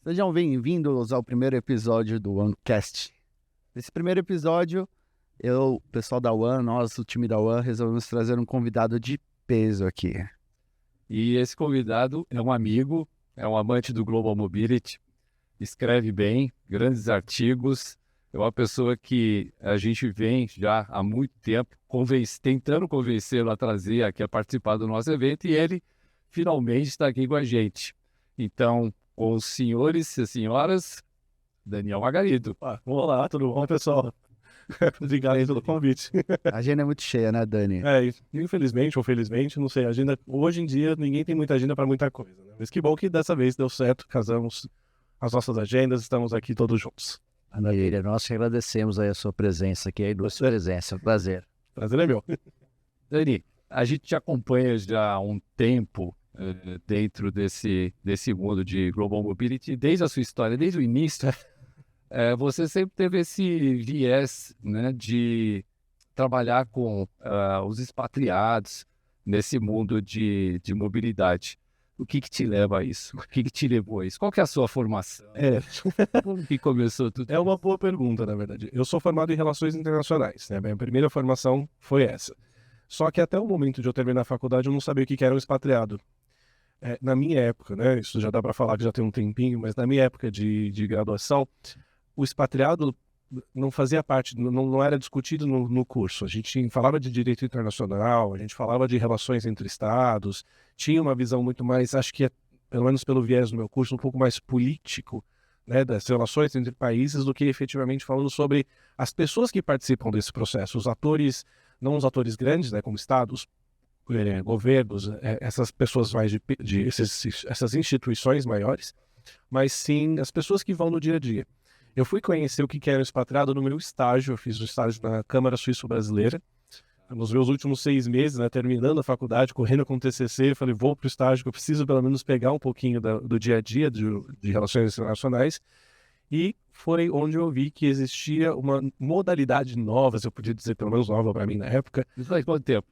Sejam bem-vindos ao primeiro episódio do OneCast. Nesse primeiro episódio, o pessoal da One, nós, o time da One, resolvemos trazer um convidado de peso aqui. E esse convidado é um amigo, é um amante do Global Mobility, escreve bem, grandes artigos, é uma pessoa que a gente vem já há muito tempo tentando convencê-lo a trazer aqui a participar do nosso evento, e ele finalmente está aqui com a gente. Então, com os senhores e senhoras, Daniel Margarido. Olá, tudo bom, pessoal? Obrigado aí pelo convite. A agenda é muito cheia, né, Dani? Infelizmente ou felizmente, não sei, a agenda, hoje em dia ninguém tem muita agenda para muita coisa, né? Mas que bom que dessa vez deu certo, casamos as nossas agendas, estamos aqui todos juntos. Maravilha, nós que agradecemos aí a sua presença aqui, a ilustre presença, é um prazer. Prazer é meu. Dani, a gente te acompanha já há um tempo dentro desse mundo de Global Mobility, desde a sua história, desde o início, você sempre teve esse viés, né, de trabalhar com os expatriados nesse mundo de mobilidade. O que te leva a isso? O que te levou a isso? Qual que é a sua formação? Como que começou tudo? É uma boa pergunta, na verdade. Eu sou formado em Relações Internacionais, né? Minha primeira formação foi essa. Só que até o momento de eu terminar a faculdade, eu não sabia o que era um expatriado. Na minha época, né? Isso já dá para falar que já tem um tempinho, mas na minha época de graduação, o expatriado não fazia parte, não era discutido no curso. A gente falava de direito internacional, a gente falava de relações entre estados, tinha uma visão muito mais, acho que pelo menos pelo viés do meu curso, um pouco mais político, né, das relações entre países, do que efetivamente falando sobre as pessoas que participam desse processo, os atores, não os atores grandes, né, como estados, governos, essas pessoas mais essas instituições maiores, mas sim as pessoas que vão no dia a dia. Eu fui conhecer o que era o expatriado no meu estágio. Eu fiz um estágio na Câmara Suíço-Brasileira. Nos meus últimos 6 meses, né, terminando a faculdade, correndo com o TCC, falei, vou para o estágio, que eu preciso pelo menos pegar um pouquinho do dia a dia de relações internacionais. E foi onde eu vi que existia uma modalidade nova, se eu podia dizer, pelo menos nova para mim na época. Isso faz quanto tempo?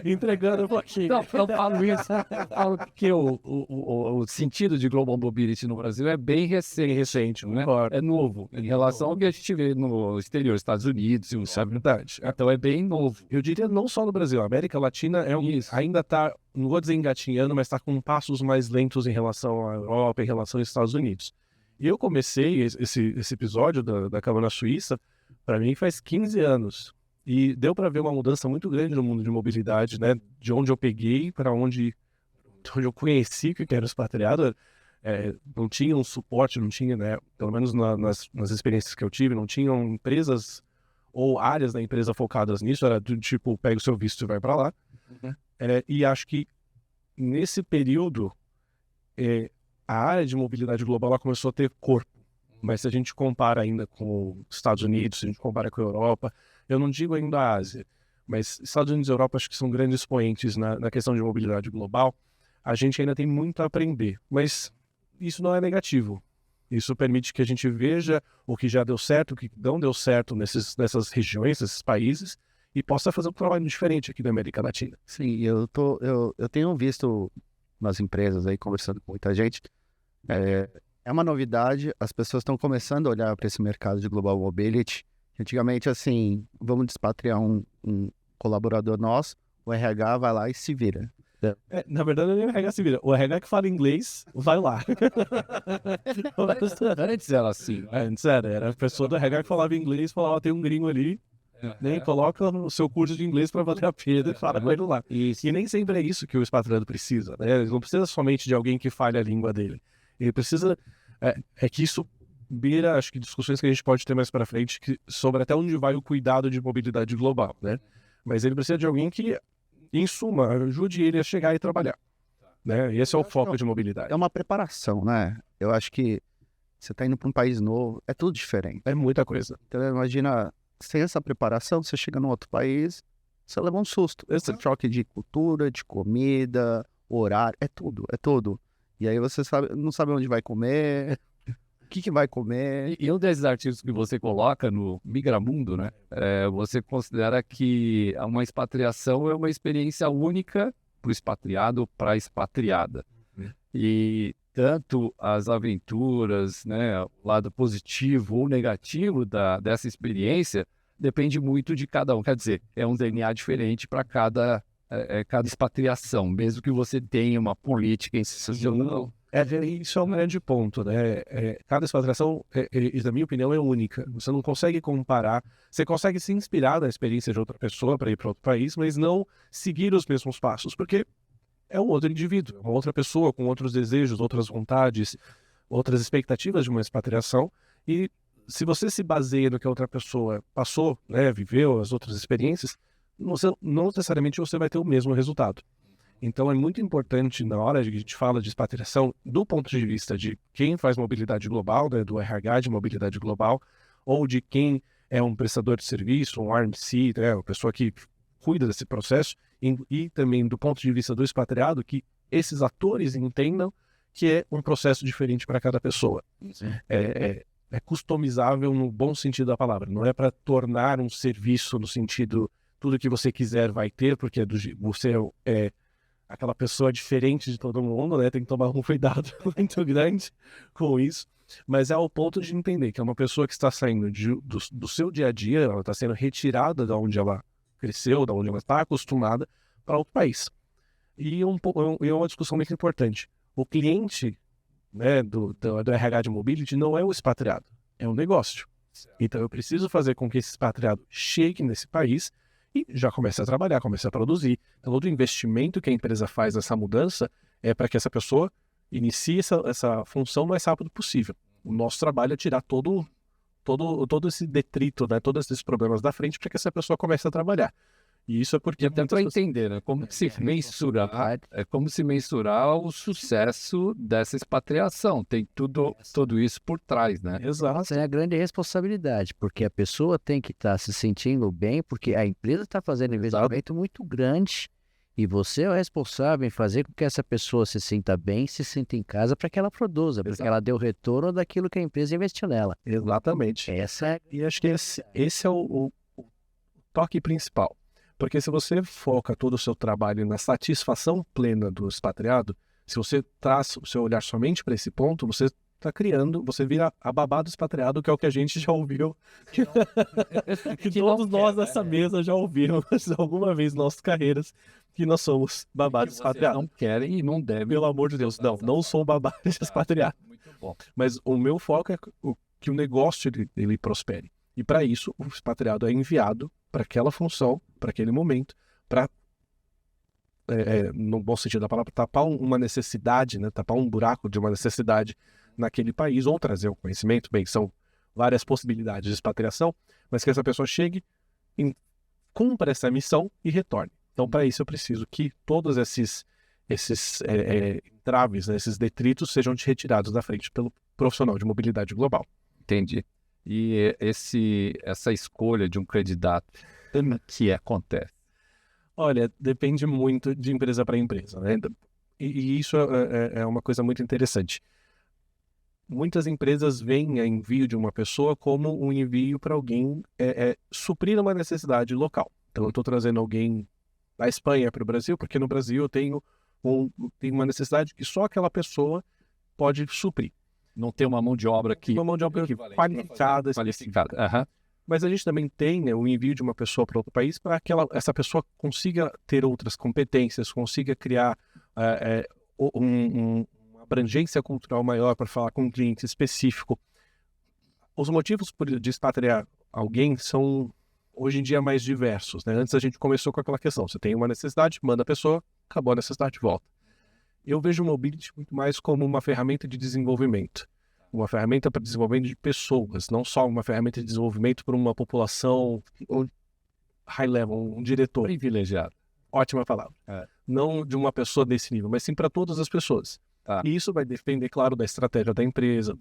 Entregando um pouquinho. Não, eu falo isso. Eu falo porque o sentido de Global Mobility no Brasil é bem recente, né? É novo em relação ao que a gente vê no exterior, Estados Unidos, Isso é verdade. Então é bem novo. Eu diria não só no Brasil, a América Latina ainda está, não vou dizer engatinhando, mas está com passos mais lentos em relação à Europa, em relação aos Estados Unidos. E eu comecei esse episódio da Câmara Suíça, para mim faz 15 anos. E deu para ver uma mudança muito grande no mundo de mobilidade, né? De onde eu peguei para onde eu conheci que era o expatriado. Não tinha um suporte, não tinha, né? Pelo menos nas experiências que eu tive, não tinham empresas ou áreas da empresa focadas nisso. Era do tipo, pega o seu visto e vai para lá. Uhum. E acho que nesse período, a área de mobilidade global ela começou a ter corpo. Mas se a gente compara ainda com os Estados Unidos, se a gente compara com a Europa, eu não digo ainda a Ásia, mas Estados Unidos e Europa acho que são grandes expoentes na questão de mobilidade global. A gente ainda tem muito a aprender, mas isso não é negativo. Isso permite que a gente veja o que já deu certo, o que não deu certo nessas regiões, nesses países, e possa fazer um trabalho diferente aqui na América Latina. Sim, eu tenho visto nas empresas aí, conversando com muita gente, é uma novidade, as pessoas estão começando a olhar para esse mercado de Global Mobility. Antigamente, assim, vamos despatriar um colaborador nosso, o RH vai lá e se vira. Na verdade, nem o RH se vira. O RH que fala inglês, vai lá. Antes era assim. Antes era a pessoa do RH que falava inglês, falava, tem um gringo ali, né? Coloca o seu curso de inglês para valer a pena e fala com ele lá. Isso. E nem sempre é isso que o expatriado precisa, né? Ele não precisa somente de alguém que fale a língua dele. Ele precisa... que isso beira, acho que discussões que a gente pode ter mais para frente sobre até onde vai o cuidado de mobilidade global, né? Mas ele precisa de alguém que, em suma, ajude ele a chegar e trabalhar, né? E esse é o foco de mobilidade. É uma preparação, né? Eu acho que você está indo para um país novo, é tudo diferente. É muita coisa. Então, imagina, sem essa preparação, você chega num outro país, você leva um susto. Esse choque de cultura, de comida, horário, é tudo. E aí você não sabe onde vai comer. o que vai comer. E um desses artigos que você coloca no Migramundo, né? Você considera que uma expatriação é uma experiência única para o expatriado ou para a expatriada. E tanto as aventuras, né, o lado positivo ou negativo dessa experiência depende muito de cada um. Quer dizer, é um DNA diferente para cada expatriação, mesmo que você tenha uma política institucional. Isso é um grande ponto, né? Cada expatriação, na minha opinião, é única. Você não consegue comparar. Você consegue se inspirar na experiência de outra pessoa para ir para outro país, mas não seguir os mesmos passos, porque é um outro indivíduo, uma outra pessoa com outros desejos, outras vontades, outras expectativas de uma expatriação. E se você se baseia no que a outra pessoa passou, né, viveu, as outras experiências, não necessariamente você vai ter o mesmo resultado. Então é muito importante, na hora que a gente fala de expatriação, do ponto de vista de quem faz mobilidade global, né, do RH de mobilidade global, ou de quem é um prestador de serviço, um RMC, né, uma pessoa que cuida desse processo, e também do ponto de vista do expatriado, que esses atores entendam que é um processo diferente para cada pessoa. É customizável no bom sentido da palavra. Não é para tornar um serviço no sentido tudo que você quiser vai ter, porque você é aquela pessoa diferente de todo mundo, né? Tem que tomar um cuidado muito grande com isso. Mas é ao ponto de entender que é uma pessoa que está saindo do seu dia a dia, ela está sendo retirada de onde ela cresceu, de onde ela está acostumada, para outro país. E é uma discussão muito importante. O cliente, né, do RH de Mobility não é o expatriado, é um negócio. Então eu preciso fazer com que esse expatriado chegue nesse país e já comece a trabalhar, comece a produzir. Então todo o investimento que a empresa faz nessa mudança é para que essa pessoa inicie essa função o mais rápido possível. O nosso trabalho é tirar todo esse detrito, né, todos esses problemas da frente para que essa pessoa comece a trabalhar. E isso é porque... Até para entender, né? Como se mensurar o sucesso dessa expatriação. Tem tudo isso por trás, né? Exato. Essa é a grande responsabilidade, porque a pessoa tem que estar se sentindo bem, porque a empresa está fazendo um investimento muito grande e você é o responsável em fazer com que essa pessoa se sinta bem, se sinta em casa para que ela produza, porque ela dê o retorno daquilo que a empresa investiu nela. Exatamente. E acho que esse é o toque principal. Porque se você foca todo o seu trabalho na satisfação plena do expatriado, se você traz o seu olhar somente para esse ponto, você está criando, você vira a babá do expatriado, que é o que a gente já ouviu. Que todos nós nessa mesa já ouvimos alguma vez nas nossas carreiras, que nós somos babá do expatriado. Não querem e não devem. Pelo amor de Deus, não sou babá de expatriado. Muito bom. Mas o meu foco é que o negócio ele prospere. E para isso, o expatriado é enviado para aquela função, para aquele momento, para, no bom sentido da palavra, tapar uma necessidade, né? Tapar um buraco de uma necessidade naquele país, ou trazer o conhecimento. Bem, são várias possibilidades de expatriação, mas que essa pessoa chegue, cumpra essa missão e retorne. Então, para isso, eu preciso que todos esses entraves, né, esses detritos, sejam retirados da frente pelo profissional de mobilidade global. Entendi. E essa escolha de um candidato, que acontece? Olha, depende muito de empresa para empresa, né? E isso é uma coisa muito interessante. Muitas empresas veem o envio de uma pessoa como um envio para alguém suprir uma necessidade local. Então, eu estou trazendo alguém da Espanha para o Brasil, porque no Brasil eu tenho uma necessidade que só aquela pessoa pode suprir. Não tem uma mão de obra qualificada. Uhum. Mas a gente também tem, né, o envio de uma pessoa para outro país para que essa pessoa consiga ter outras competências, consiga criar uma abrangência cultural maior para falar com um cliente específico. Os motivos de expatriar alguém são, hoje em dia, mais diversos, né? Antes a gente começou com aquela questão, você tem uma necessidade, manda a pessoa, acabou a necessidade, volta. Eu vejo o Mobility muito mais como uma ferramenta de desenvolvimento. Uma ferramenta para desenvolvimento de pessoas, não só uma ferramenta de desenvolvimento para uma população high level, um diretor. Privilegiado. Ótima palavra. Não de uma pessoa desse nível, mas sim para todas as pessoas. E isso vai depender, claro, da estratégia da empresa,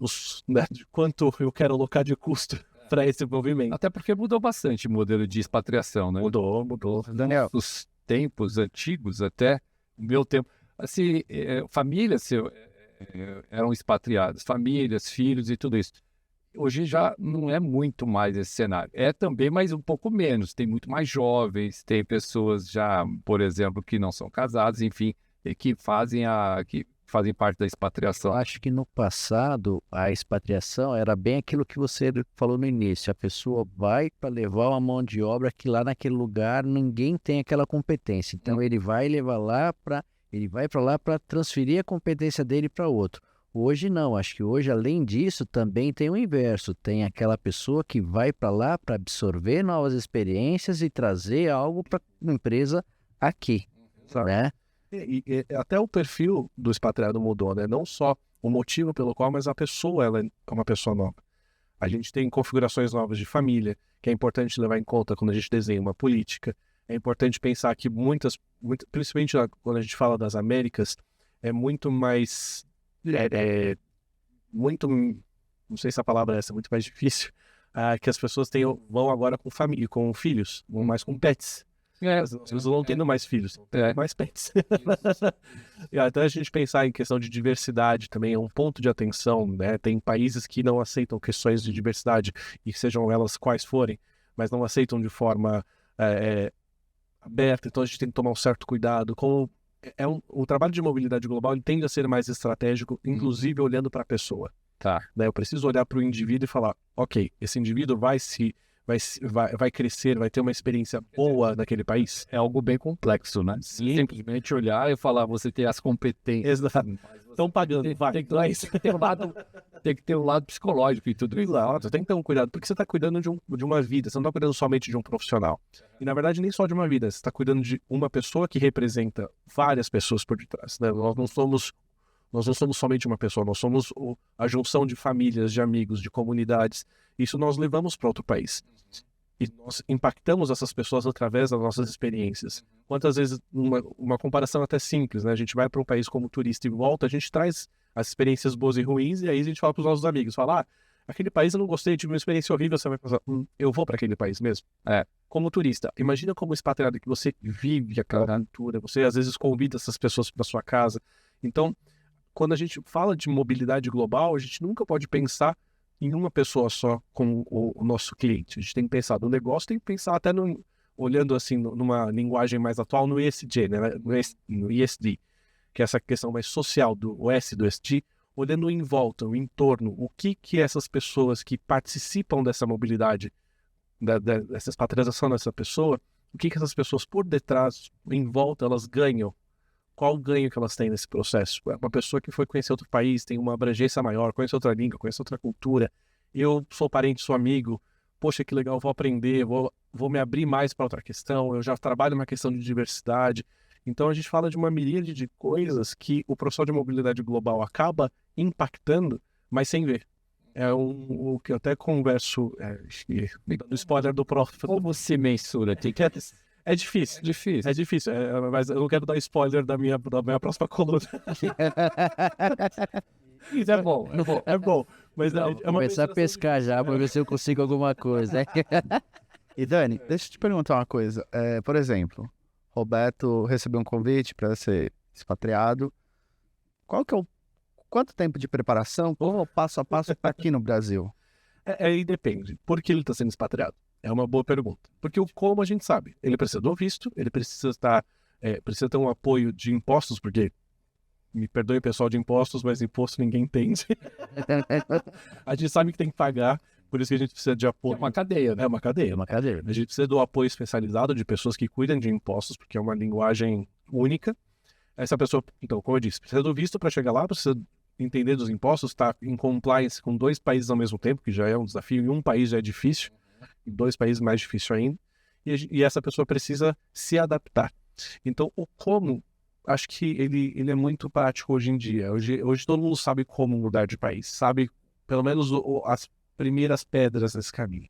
de quanto eu quero alocar de custo para esse movimento. Até porque mudou bastante o modelo de expatriação, né? Mudou. Daniel, os tempos antigos até, o meu tempo... Assim, família, eram expatriados, famílias, filhos e tudo isso. Hoje já não é muito mais esse cenário. É também, mas um pouco menos. Tem muito mais jovens, tem pessoas já, por exemplo, que não são casadas, enfim, e que fazem parte da Eu expatriação. acho que no passado a expatriação era bem aquilo que você falou no início. A pessoa vai para levar uma mão de obra que lá naquele lugar ninguém tem aquela competência. Então ele vai para lá para transferir a competência dele para outro. Hoje não, acho que hoje além disso também tem o inverso. Tem aquela pessoa que vai para lá para absorver novas experiências e trazer algo para a empresa aqui, né? E até o perfil do expatriado mudou, né? Não só o motivo pelo qual, mas a pessoa, ela é uma pessoa nova. A gente tem configurações novas de família, que é importante levar em conta quando a gente desenha uma política. É importante pensar que principalmente quando a gente fala das Américas, é muito mais... muito... Não sei se a palavra é essa, muito mais difícil. Que as pessoas vão agora com família, com filhos, vão mais com pets. As pessoas não tendo mais filhos, tendo mais pets. Então a gente pensar em questão de diversidade também é um ponto de atenção, né? Tem países que não aceitam questões de diversidade, e sejam elas quais forem, mas não aceitam de forma aberta, então a gente tem que tomar um certo cuidado. O trabalho de mobilidade global ele tende a ser mais estratégico, inclusive olhando para a pessoa. Tá. Né? Eu preciso olhar para o indivíduo e falar, ok, esse indivíduo vai crescer, vai ter uma experiência boa naquele país. É algo bem complexo, né? Simplesmente olhar e falar, você tem as competências. Exato. Estão pagando, vai. Tem que ter um lado psicológico e tudo isso. Exato, tem que ter um cuidado, porque você está cuidando de uma vida, você não está cuidando somente de um profissional. E na verdade nem só de uma vida, você está cuidando de uma pessoa que representa várias pessoas por detrás. Né? Nós não somos somente uma pessoa, nós somos a junção de famílias, de amigos, de comunidades. Isso nós levamos para outro país. E nós impactamos essas pessoas através das nossas experiências. Quantas vezes, uma comparação até simples, né? A gente vai para um país como turista e volta, a gente traz as experiências boas e ruins, e aí a gente fala para os nossos amigos, fala, aquele país eu não gostei, tive uma experiência horrível, você vai pensar, eu vou para aquele país mesmo? Como turista, imagina como expatriado que você vive aquela cultura, você às vezes convida essas pessoas para sua casa. Então, quando a gente fala de mobilidade global, a gente nunca pode pensar em uma pessoa só como o nosso cliente. A gente tem que pensar no negócio, tem que pensar até olhando assim numa linguagem mais atual no ESG, né? no ESG, que é essa questão mais social do S do ESG, olhando em volta, o entorno, o que essas pessoas que participam dessa mobilidade, dessa expatriação dessa pessoa, o que essas pessoas por detrás, em volta, elas ganham. Qual o ganho que elas têm nesse processo? Uma pessoa que foi conhecer outro país, tem uma abrangência maior, conhece outra língua, conhece outra cultura. Eu sou parente, sou amigo. Poxa, que legal, vou aprender, vou me abrir mais para outra questão. Eu já trabalho uma questão de diversidade. Então a gente fala de uma miríade de coisas que o processo de mobilidade global acaba impactando, mas sem ver. É o que eu até converso, no spoiler do próximo. Como se mensura? É difícil. Difícil. É difícil, mas eu não quero dar spoiler da minha próxima coluna. Isso é bom, é bom. É bom, mas é uma Começar a pescar já para ver se eu consigo alguma coisa. E Dani, deixa eu te perguntar uma coisa. Por exemplo, Roberto recebeu um convite para ser expatriado. Quanto tempo de preparação? Ou passo a passo aqui no Brasil? Aí depende. Por que ele está sendo expatriado? É uma boa pergunta. Porque como a gente sabe, ele precisa do visto, ele precisa ter um apoio de impostos, porque, me perdoe o pessoal de impostos, mas imposto ninguém entende. A gente sabe que tem que pagar, por isso que a gente precisa de apoio. É uma cadeia, né? É uma cadeia. É uma cadeira. A gente precisa do apoio especializado de pessoas que cuidam de impostos, porque é uma linguagem única. Essa pessoa, então, como eu disse, precisa do visto para chegar lá, precisa entender dos impostos, estar em compliance com 2 países ao mesmo tempo, que já é um desafio, e um país já é difícil, e 2 países mais difícil ainda, e essa pessoa precisa se adaptar. Então, o como, acho que ele é muito prático hoje em dia. Hoje todo mundo sabe como mudar de país, sabe pelo menos as primeiras pedras nesse caminho.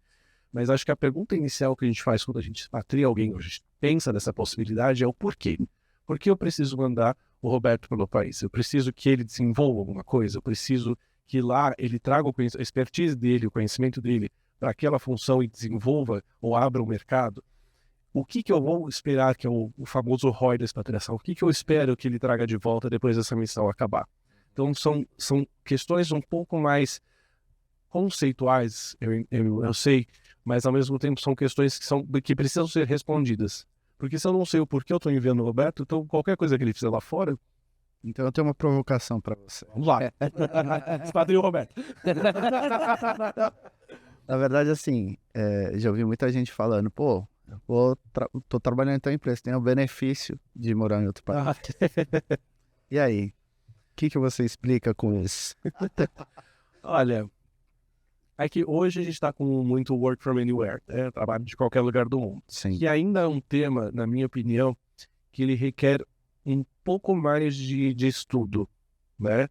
Mas acho que a pergunta inicial que a gente faz quando a gente expatria alguém, ou a gente pensa nessa possibilidade, é o porquê. Por que eu preciso mandar o Roberto pelo país? Eu preciso que ele desenvolva alguma coisa, eu preciso que lá ele traga a expertise dele, o conhecimento dele para aquela função e desenvolva ou abra o mercado. O que eu vou esperar, que é o famoso ROI da expatriação? O que eu espero que ele traga de volta depois dessa missão acabar? Então, são questões um pouco mais conceituais, eu sei, mas ao mesmo tempo são questões que precisam ser respondidas. Porque se eu não sei o porquê eu estou enviando o Roberto, então qualquer coisa que ele fizer lá fora, Então eu tenho uma provocação para você. vamos lá. Espadrinho o Roberto. Na verdade, assim, já ouvi muita gente falando, pô, tô trabalhando em tua empresa, tem o benefício de morar em outro país. E aí? O que você explica com isso? Olha, é que hoje a gente está com muito work from anywhere, né? Trabalho de qualquer lugar do mundo. Sim. Que ainda é um tema, na minha opinião, que ele requer um pouco mais de estudo, né?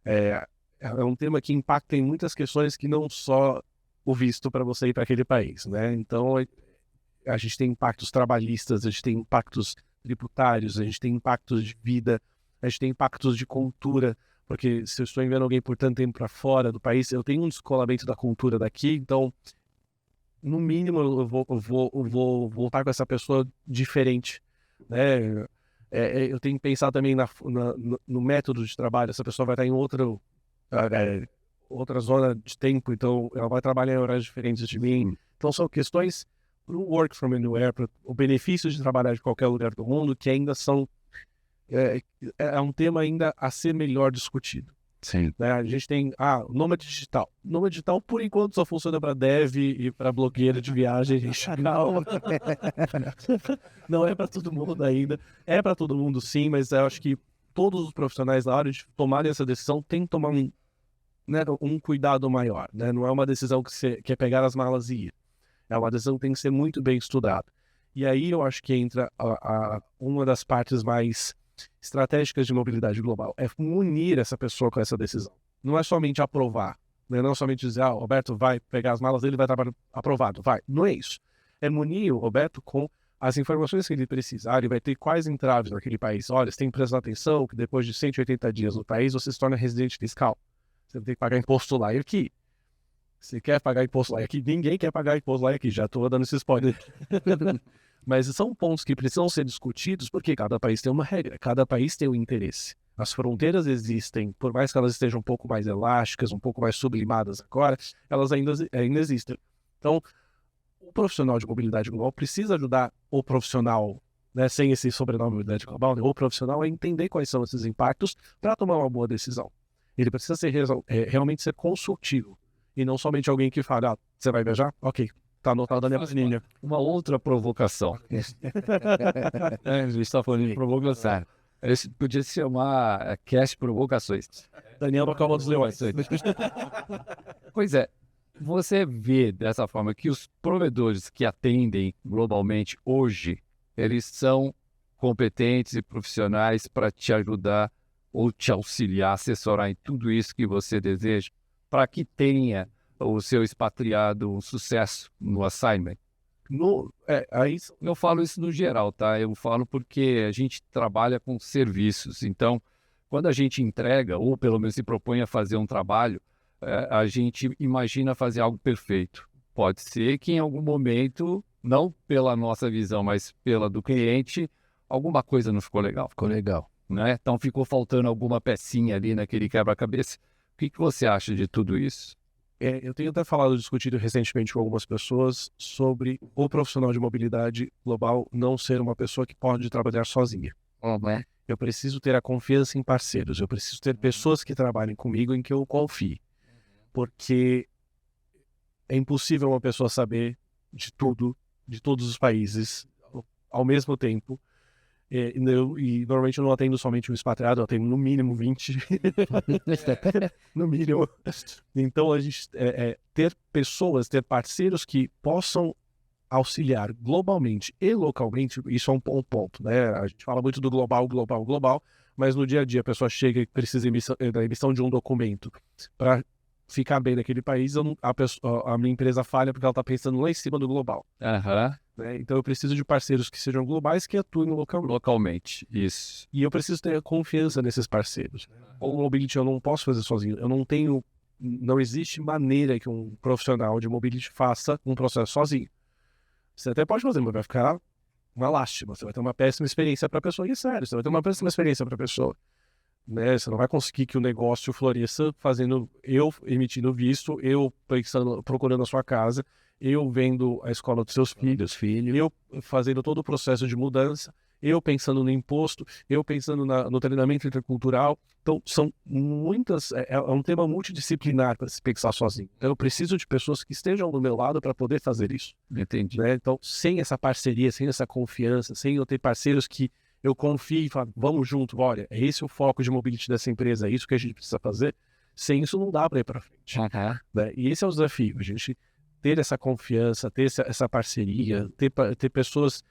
É um tema que impacta em muitas questões que não só o visto para você ir para aquele país, né? Então, a gente tem impactos trabalhistas, a gente tem impactos tributários, a gente tem impactos de vida, a gente tem impactos de cultura, porque se eu estou enviando alguém por tanto tempo para fora do país, eu tenho um descolamento da cultura daqui, então, no mínimo, eu vou voltar com essa pessoa diferente, né? Eu tenho que pensar também no método de trabalho. Essa pessoa vai estar em outra zona de tempo, então ela vai trabalhar em horários diferentes de mim. Então são questões para o work from anywhere, para o benefício de trabalhar de qualquer lugar do mundo, que ainda são é um tema ainda a ser melhor discutido. Sim. Né? A gente tem nômade digital. Nômade digital, por enquanto, só funciona para dev e para blogueira de viagem. Calma. Não é para todo mundo ainda. É para todo mundo, sim, mas eu acho que todos os profissionais, na hora de tomarem essa decisão, tem que tomar um cuidado maior. Né? Não é uma decisão que é pegar as malas e ir. É uma decisão que tem que ser muito bem estudada. E aí eu acho que entra uma das partes mais estratégicas de mobilidade global, é munir essa pessoa com essa decisão. Não é somente aprovar, né? Não é somente dizer, o Roberto vai pegar as malas dele e vai trabalhar aprovado, vai. Não é isso. É munir o Roberto com as informações que ele precisar, ele vai ter quais entraves naquele país. Olha, você tem que prestar atenção que depois de 180 dias no país, você se torna residente fiscal. Você tem que pagar imposto lá e aqui. Você quer pagar imposto lá e aqui? Ninguém quer pagar imposto lá e aqui. Já estou dando esse spoiler. Mas são pontos que precisam ser discutidos porque cada país tem uma regra, cada país tem um interesse. As fronteiras existem, por mais que elas estejam um pouco mais elásticas, um pouco mais sublimadas agora, elas ainda existem. Então, o profissional de mobilidade global precisa ajudar o profissional, né, sem esse sobrenome mobilidade global, né, o profissional a entender quais são esses impactos para tomar uma boa decisão. Ele precisa realmente ser consultivo e não somente alguém que fala, você vai viajar? Ok. Tá anotado na minha planilha. Uma outra provocação. A gente está falando de provocação. Esse podia se chamar Cast Provocações. Daniel do Calma dos Leões. Pois é. Você vê dessa forma que os provedores que atendem globalmente hoje, eles são competentes e profissionais para te ajudar ou te auxiliar, assessorar em tudo isso que você deseja, para que tenha o seu expatriado um sucesso no assignment. Eu falo isso no geral, tá? Eu falo porque a gente trabalha com serviços. Então, quando a gente entrega, ou pelo menos se propõe a fazer um trabalho, a gente imagina fazer algo perfeito. Pode ser que em algum momento, não pela nossa visão, mas pela do cliente, alguma coisa não ficou legal. Ficou legal. Né? Então, ficou faltando alguma pecinha ali naquele quebra-cabeça. O que você acha de tudo isso? Eu tenho até discutido recentemente com algumas pessoas sobre o profissional de mobilidade global não ser uma pessoa que pode trabalhar sozinha. Eu preciso ter a confiança em parceiros, eu preciso ter pessoas que trabalhem comigo em que eu confie. Porque é impossível uma pessoa saber de tudo, de todos os países, ao mesmo tempo. E normalmente eu não atendo somente um expatriado, eu atendo no mínimo 20. No mínimo. Então a gente ter pessoas, ter parceiros que possam auxiliar globalmente e localmente, isso é um ponto, né? A gente fala muito do global, mas no dia a dia a pessoa chega e precisa da emissão de um documento para ficar bem naquele país, a minha empresa falha porque ela está pensando lá em cima do global. Né? Então eu preciso de parceiros que sejam globais que atuem localmente. Isso. E eu preciso ter confiança nesses parceiros. O mobility eu não posso fazer sozinho. Não existe maneira que um profissional de mobility faça um processo sozinho. Você até pode fazer, mas vai ficar uma lástima. Você vai ter uma péssima experiência para a pessoa. E é sério, você vai ter uma péssima experiência para a pessoa. né? Você não vai conseguir que o negócio floresça eu emitindo visto, eu procurando a sua casa, eu vendo a escola dos seus filhos, eu fazendo todo o processo de mudança, eu pensando no imposto, eu pensando no treinamento intercultural. Então, são muitas... É um tema multidisciplinar para se pensar sozinho. Então, eu preciso de pessoas que estejam do meu lado para poder fazer isso. Entendi. Né? Então, sem essa parceria, sem essa confiança, sem eu ter parceiros que eu confio e falo, vamos junto, olha, é esse o foco de mobility dessa empresa, é isso que a gente precisa fazer. Sem isso, não dá para ir para frente. Né? E esse é o desafio, a gente ter essa confiança, ter essa parceria, ter pessoas...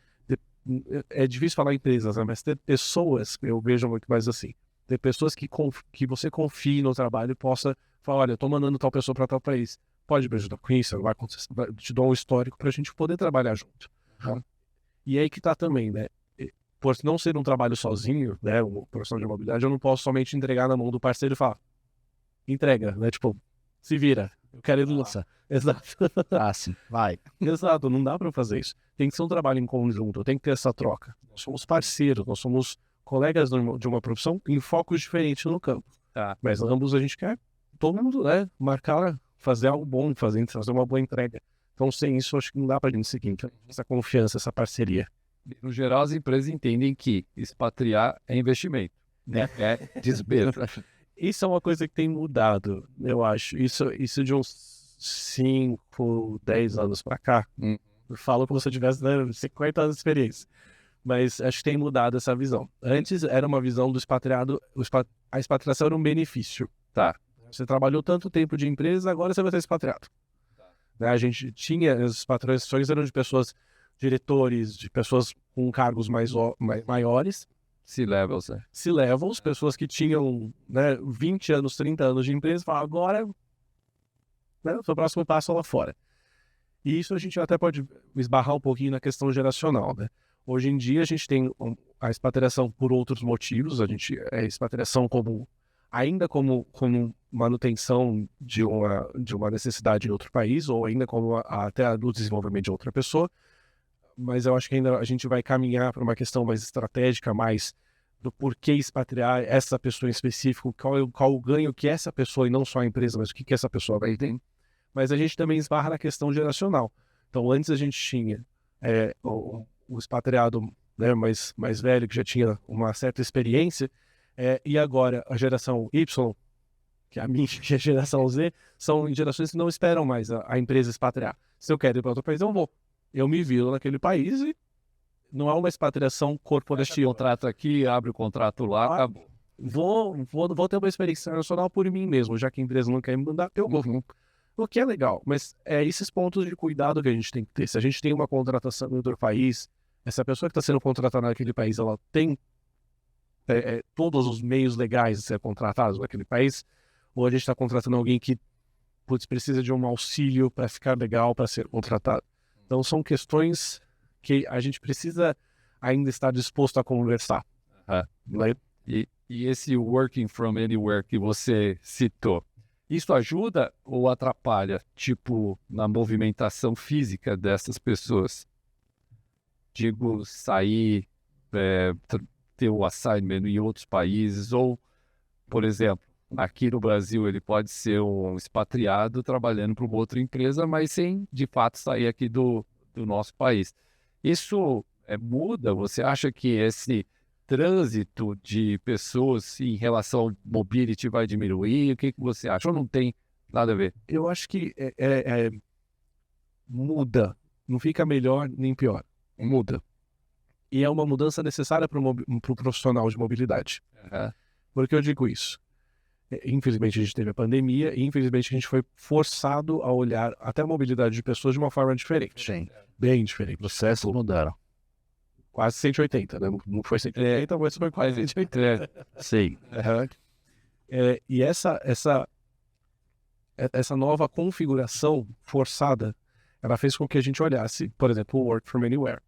É difícil falar empresas, né? Mas ter pessoas, eu vejo muito mais assim, ter pessoas que você confie no trabalho e possa falar, olha, eu estou mandando tal pessoa para tal país, pode me ajudar com isso, vai acontecer, te dou um histórico para a gente poder trabalhar junto. Tá? E aí que está também, né? Por não ser um trabalho sozinho, né, uma profissão de mobilidade, eu não posso somente entregar na mão do parceiro e falar, entrega, né, tipo, se vira, eu quero ir lançar. Exato. Assim, vai. Exato, não dá para fazer isso. Tem que ser um trabalho em conjunto, tem que ter essa troca. Nós somos parceiros, nós somos colegas de uma profissão em focos diferentes no campo. Tá. Mas ambos a gente quer, todo mundo, né, marcar, fazer algo bom, fazer uma boa entrega. Então, sem isso, acho que não dá para a gente seguir. Então, essa confiança, essa parceria. No geral, as empresas entendem que expatriar é investimento, né? É despesa. Isso é uma coisa que tem mudado, eu acho. Isso de uns 5, 10 anos para cá. Eu falo como se eu tivesse, né, 50 anos de experiência. Mas acho que tem mudado essa visão. Antes era uma visão do expatriado, a expatriação era um benefício. Tá. Você trabalhou tanto tempo de empresa, agora você vai ser expatriado. Né, a gente tinha, as expatriações eram de pessoas, diretores, de pessoas com cargos maiores. C-levels, né? C-levels, pessoas que tinham, né, 20 anos, 30 anos de empresa, falam, agora, né, o seu próximo passo é lá fora. E isso a gente até pode esbarrar um pouquinho na questão geracional, né? Hoje em dia a gente tem a expatriação por outros motivos, a expatriação ainda como manutenção de uma necessidade em outro país, ou ainda como até o desenvolvimento de outra pessoa. Mas eu acho que ainda a gente vai caminhar para uma questão mais estratégica, mais do porquê expatriar essa pessoa em específico, qual o ganho que essa pessoa, e não só a empresa, mas o que essa pessoa vai ter. Mas a gente também esbarra na questão geracional. Então, antes a gente tinha o expatriado, né, mais velho, que já tinha uma certa experiência, e agora a geração Y, que é a minha, que é a geração Z, são gerações que não esperam mais a empresa expatriar. Se eu quero ir para outro país, eu vou. Eu me viro naquele país e não é uma expatriação corporativa. Contrato aqui, abre o contrato lá, acabou. Vou ter uma experiência internacional por mim mesmo, já que a empresa não quer me mandar, eu vou. O que é legal, mas é esses pontos de cuidado que a gente tem que ter. Se a gente tem uma contratação em outro país, essa pessoa que está sendo contratada naquele país, ela tem todos os meios legais de ser contratado naquele país, ou a gente está contratando alguém que precisa de um auxílio para ficar legal, para ser contratado. Então, são questões que a gente precisa ainda estar disposto a conversar. Né? E esse working from anywhere que você citou, isso ajuda ou atrapalha, tipo, na movimentação física dessas pessoas? Digo, sair, ter o assignment em outros países, ou, por exemplo, aqui no Brasil ele pode ser um expatriado trabalhando para uma outra empresa, mas sem, de fato, sair aqui do nosso país. Isso muda? Você acha que esse trânsito de pessoas em relação ao mobility vai diminuir? O que você acha? Ou não tem nada a ver? Eu acho que muda. Não fica melhor nem pior. Muda. E é uma mudança necessária para o profissional de mobilidade. Por que eu digo isso? Infelizmente a gente teve a pandemia e infelizmente a gente foi forçado a olhar até a mobilidade de pessoas de uma forma diferente. Sim. Bem diferente. Processos mudaram. Quase 180, né? Não foi 180, mas foi quase 180. Sim. E essa nova configuração forçada, ela fez com que a gente olhasse, por exemplo, o work from anywhere.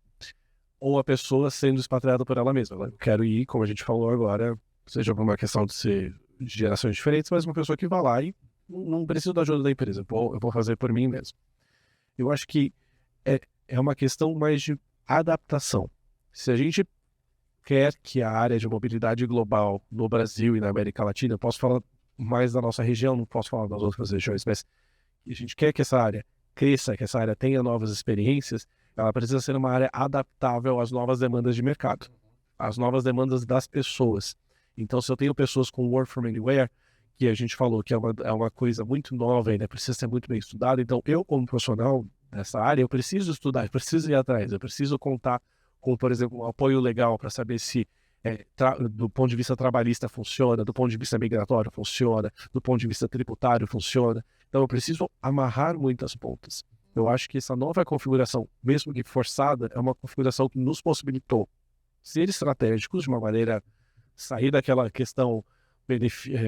Ou a pessoa sendo expatriada por ela mesma. Eu quero ir, como a gente falou agora, seja por uma questão de ser de gerações diferentes, mas uma pessoa que vai lá e não precisa da ajuda da empresa. Eu vou fazer por mim mesmo. Eu acho que é uma questão mais de adaptação. Se a gente quer que a área de mobilidade global no Brasil e na América Latina, eu posso falar mais da nossa região, não posso falar das outras regiões, mas a gente quer que essa área cresça, que essa área tenha novas experiências, ela precisa ser uma área adaptável às novas demandas de mercado, às novas demandas das pessoas. Então, se eu tenho pessoas com work from anywhere, que a gente falou que é uma coisa muito nova ainda, precisa ser muito bem estudado, então eu, como profissional nessa área, eu preciso estudar, eu preciso ir atrás, eu preciso contar com, por exemplo, um apoio legal para saber se do ponto de vista trabalhista funciona, do ponto de vista migratório funciona, do ponto de vista tributário funciona. Então eu preciso amarrar muitas pontas. Eu acho que essa nova configuração, mesmo que forçada, é uma configuração que nos possibilitou ser estratégicos de uma maneira, sair daquela questão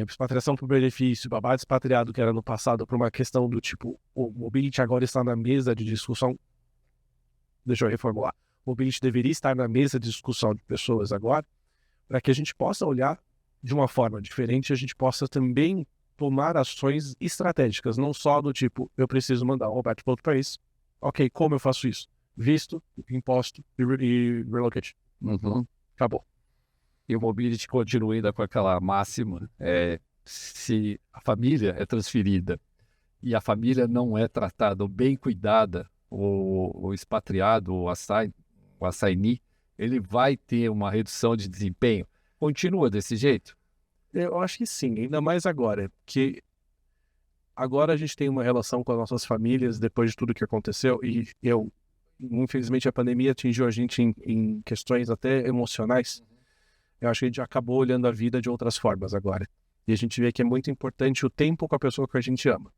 expatriação por benefício, babá expatriado que era no passado, para uma questão do tipo, o mobility agora está na mesa de discussão. Deixa eu reformular. O mobility deveria estar na mesa de discussão de pessoas agora, para que a gente possa olhar de uma forma diferente, a gente possa também tomar ações estratégicas, não só do tipo, eu preciso mandar o Roberto para outro país. Ok, como eu faço isso? Visto, imposto e relocate. Acabou. E o mobility continua ainda com aquela máxima, se a família é transferida e a família não é tratada ou bem cuidada, o expatriado, o assignee, ele vai ter uma redução de desempenho. Continua desse jeito? Eu acho que sim, ainda mais agora, que agora a gente tem uma relação com as nossas famílias depois de tudo que aconteceu e infelizmente a pandemia atingiu a gente em questões até emocionais. Eu acho que a gente acabou olhando a vida de outras formas agora. E a gente vê que é muito importante o tempo com a pessoa que a gente ama.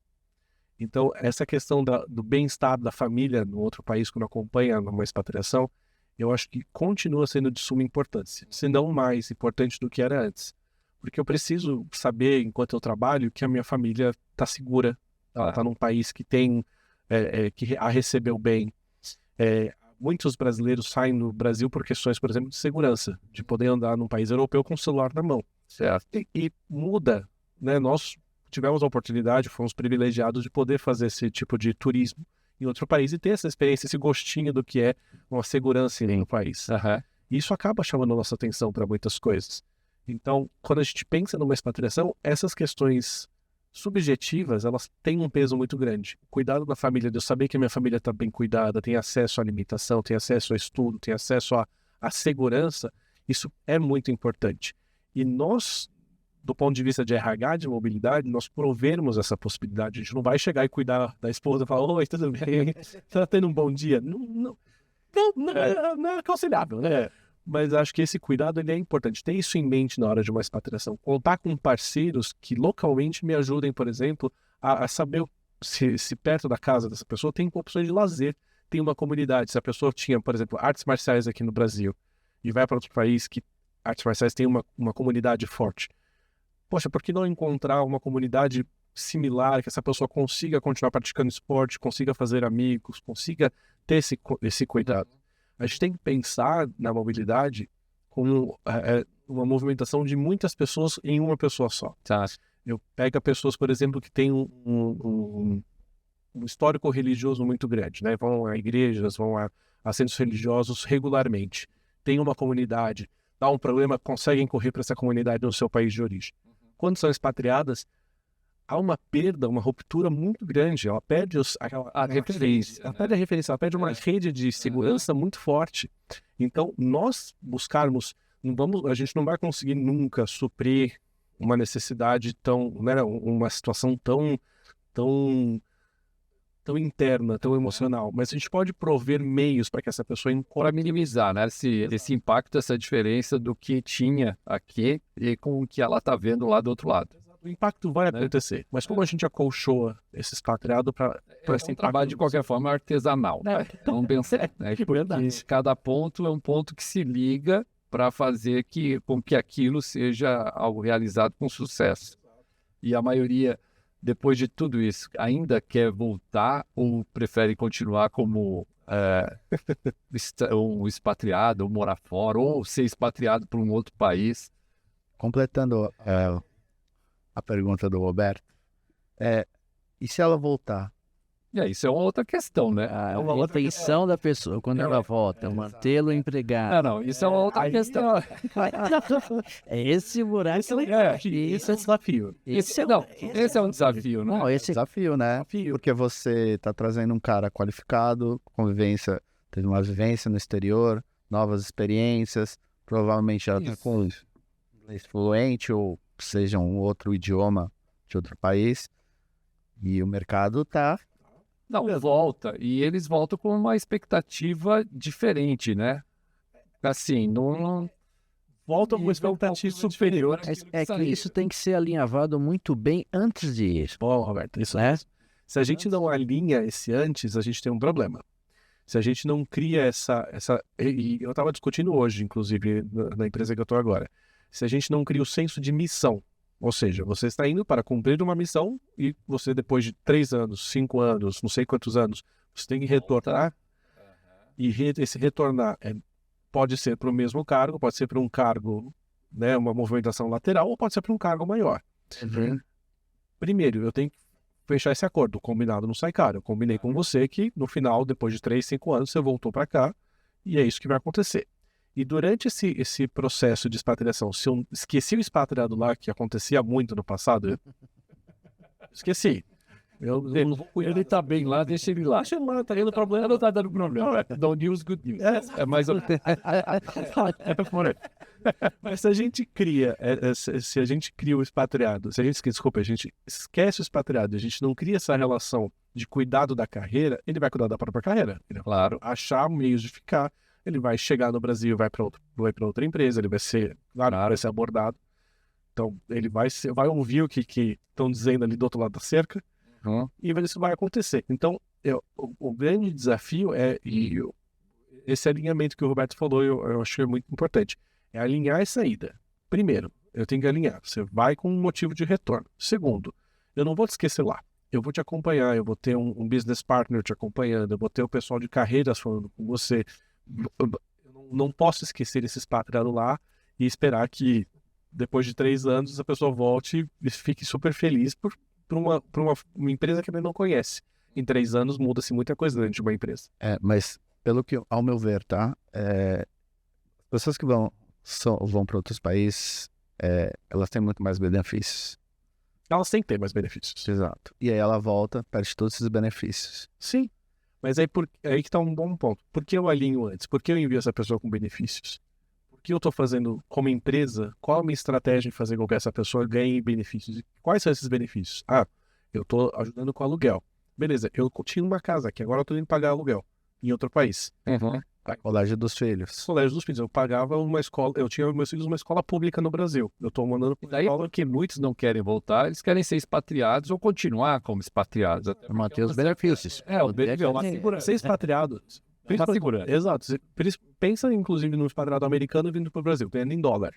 Então, essa questão do bem-estar da família no outro país, quando acompanha uma expatriação, eu acho que continua sendo de suma importância, se não mais importante do que era antes. Porque eu preciso saber, enquanto eu trabalho, que a minha família está segura, ela está num país que tem, que a recebeu bem. Muitos brasileiros saem do Brasil por questões, por exemplo, de segurança, de poder andar num país europeu com o celular na mão. Certo. E muda, né? Nós tivemos a oportunidade, fomos privilegiados de poder fazer esse tipo de turismo em outro país e ter essa experiência, esse gostinho do que é uma segurança no país. E isso acaba chamando a nossa atenção para muitas coisas. Então, quando a gente pensa numa expatriação, essas questões subjetivas, elas têm um peso muito grande. O cuidado da família, de eu saber que a minha família está bem cuidada, tem acesso à alimentação, tem acesso ao estudo, tem acesso à segurança, isso é muito importante. E nós, do ponto de vista de RH, de mobilidade, nós provermos essa possibilidade. A gente não vai chegar e cuidar da esposa e falar, oi, tudo bem? Está tendo um bom dia? Não é aconselhável, né? Mas acho que esse cuidado ele é importante. Ter isso em mente na hora de uma expatriação. Contar com parceiros que localmente me ajudem, por exemplo, a saber se perto da casa dessa pessoa tem opções de lazer, tem uma comunidade. Se a pessoa tinha, por exemplo, artes marciais aqui no Brasil e vai para outro país que artes marciais tem uma comunidade forte. Poxa, por que não encontrar uma comunidade similar, que essa pessoa consiga continuar praticando esporte, consiga fazer amigos, consiga ter esse cuidado? A gente tem que pensar na mobilidade como uma movimentação de muitas pessoas em uma pessoa só. Eu pego pessoas, por exemplo, que têm um histórico religioso muito grande, né? Vão a igrejas, vão a centros religiosos regularmente. Tem uma comunidade, dá um problema, conseguem correr para essa comunidade no seu país de origem. Quando são expatriadas, há uma perda, uma ruptura muito grande. Ela perde a referência. Ela perde a referência, ela perde uma rede de segurança muito forte. Então, nós buscarmos, a gente não vai conseguir nunca suprir uma necessidade tão, né, uma situação tão interna, tão emocional. Mas a gente pode prover meios para que essa pessoa para minimizar, né, esse impacto, essa diferença do que tinha aqui e com o que ela está vendo lá do outro lado. O impacto vai acontecer, mas como a gente acolchoa esse expatriado para esse impacto... trabalho, de qualquer forma, artesanal. Então, pensar, né, que cada ponto é um ponto que se liga para fazer com que aquilo seja algo realizado com sucesso. E a maioria, depois de tudo isso, ainda quer voltar ou prefere continuar como um expatriado, ou morar fora, ou ser expatriado para um outro país? Completando a pergunta do Roberto, e se ela voltar E aí, isso é uma outra questão, né? A intenção da pessoa, quando ela volta, mantê-lo empregado. Não, isso é uma outra questão. É esse buraco. Esse é o desafio. Esse é um desafio, né? Não, esse Desafio, né? Porque você está trazendo um cara qualificado, convivência, teve uma vivência no exterior, novas experiências, provavelmente já está com inglês fluente ou seja um outro idioma de outro país. E o mercado está... Não, volta. E eles voltam com uma expectativa diferente, né? Assim, não Volta com expectativa superior. É que isso tem que ser alinhavado muito bem antes de ir. Bom, Roberto, isso é. Se a gente não alinha esse antes, a gente tem um problema. Se a gente não cria essa... E eu estava discutindo hoje, inclusive, na empresa que eu estou agora. Se a gente não cria o senso de missão, ou seja, você está indo para cumprir uma missão e você, depois de 3 anos, 5 anos, não sei quantos anos, você tem que retornar. E esse retornar pode ser para o mesmo cargo, pode ser para um cargo, né, uma movimentação lateral, ou pode ser para um cargo maior. Primeiro, eu tenho que fechar esse acordo. O combinado não sai caro. Eu combinei com você que no final, depois de 3, 5 anos, você voltou para cá e é isso que vai acontecer. E durante esse processo de expatriação, se eu esqueci o expatriado lá, que acontecia muito no passado, eu esqueci. Ele está bem lá, deixa ele lá. Deixa ele lá, tá dando problema. Não está dando problema. No news, good news. É mais ou menos. Mas se a gente cria, se a gente cria o expatriado, se a gente esquece o expatriado, a gente não cria essa relação de cuidado da carreira, ele vai cuidar da própria carreira. Claro. Achar meios de ficar, ele vai chegar no Brasil, vai para outra empresa, ele vai ser, vai ser abordado. Então, ele vai ouvir o que estão dizendo ali do outro lado da cerca, e isso vai acontecer. Então, o grande desafio esse alinhamento que o Roberto falou, eu achei muito importante. É alinhar essa ida. Primeiro, eu tenho que alinhar. Você vai com um motivo de retorno. Segundo, eu não vou te esquecer lá. Eu vou te acompanhar, eu vou ter um business partner te acompanhando, eu vou ter o pessoal de carreiras falando com você. Eu não posso esquecer esse expatriado lá e esperar que depois de 3 anos a pessoa volte e fique super feliz por uma empresa que ele não conhece. Em 3 anos muda-se muita coisa dentro de uma empresa. Mas pelo que, ao meu ver, tá? Pessoas que vão para outros países, elas têm muito mais benefícios. Elas têm que ter mais benefícios. Exato. E aí ela volta, perde todos esses benefícios. Sim. Mas aí que está um bom ponto. Por que eu alinho antes? Por que eu envio essa pessoa com benefícios? Por que eu estou fazendo como empresa? Qual a minha estratégia em fazer com que essa pessoa ganhe benefícios? E quais são esses benefícios? Eu estou ajudando com aluguel. Beleza, eu tinha uma casa aqui, agora eu estou indo pagar aluguel em outro país. Colégio dos filhos. Colégio dos filhos. Eu pagava uma escola, eu tinha meus filhos numa escola pública no Brasil. Eu estou mandando para daí porque muitos não querem voltar, eles querem ser expatriados ou continuar como expatriados. Para manter os benefícios. O benefício é uma segurança. Ser expatriado. Uma segurança. Exato. Pensa, inclusive, no expatriado americano vindo para o Brasil, ganhando em dólar.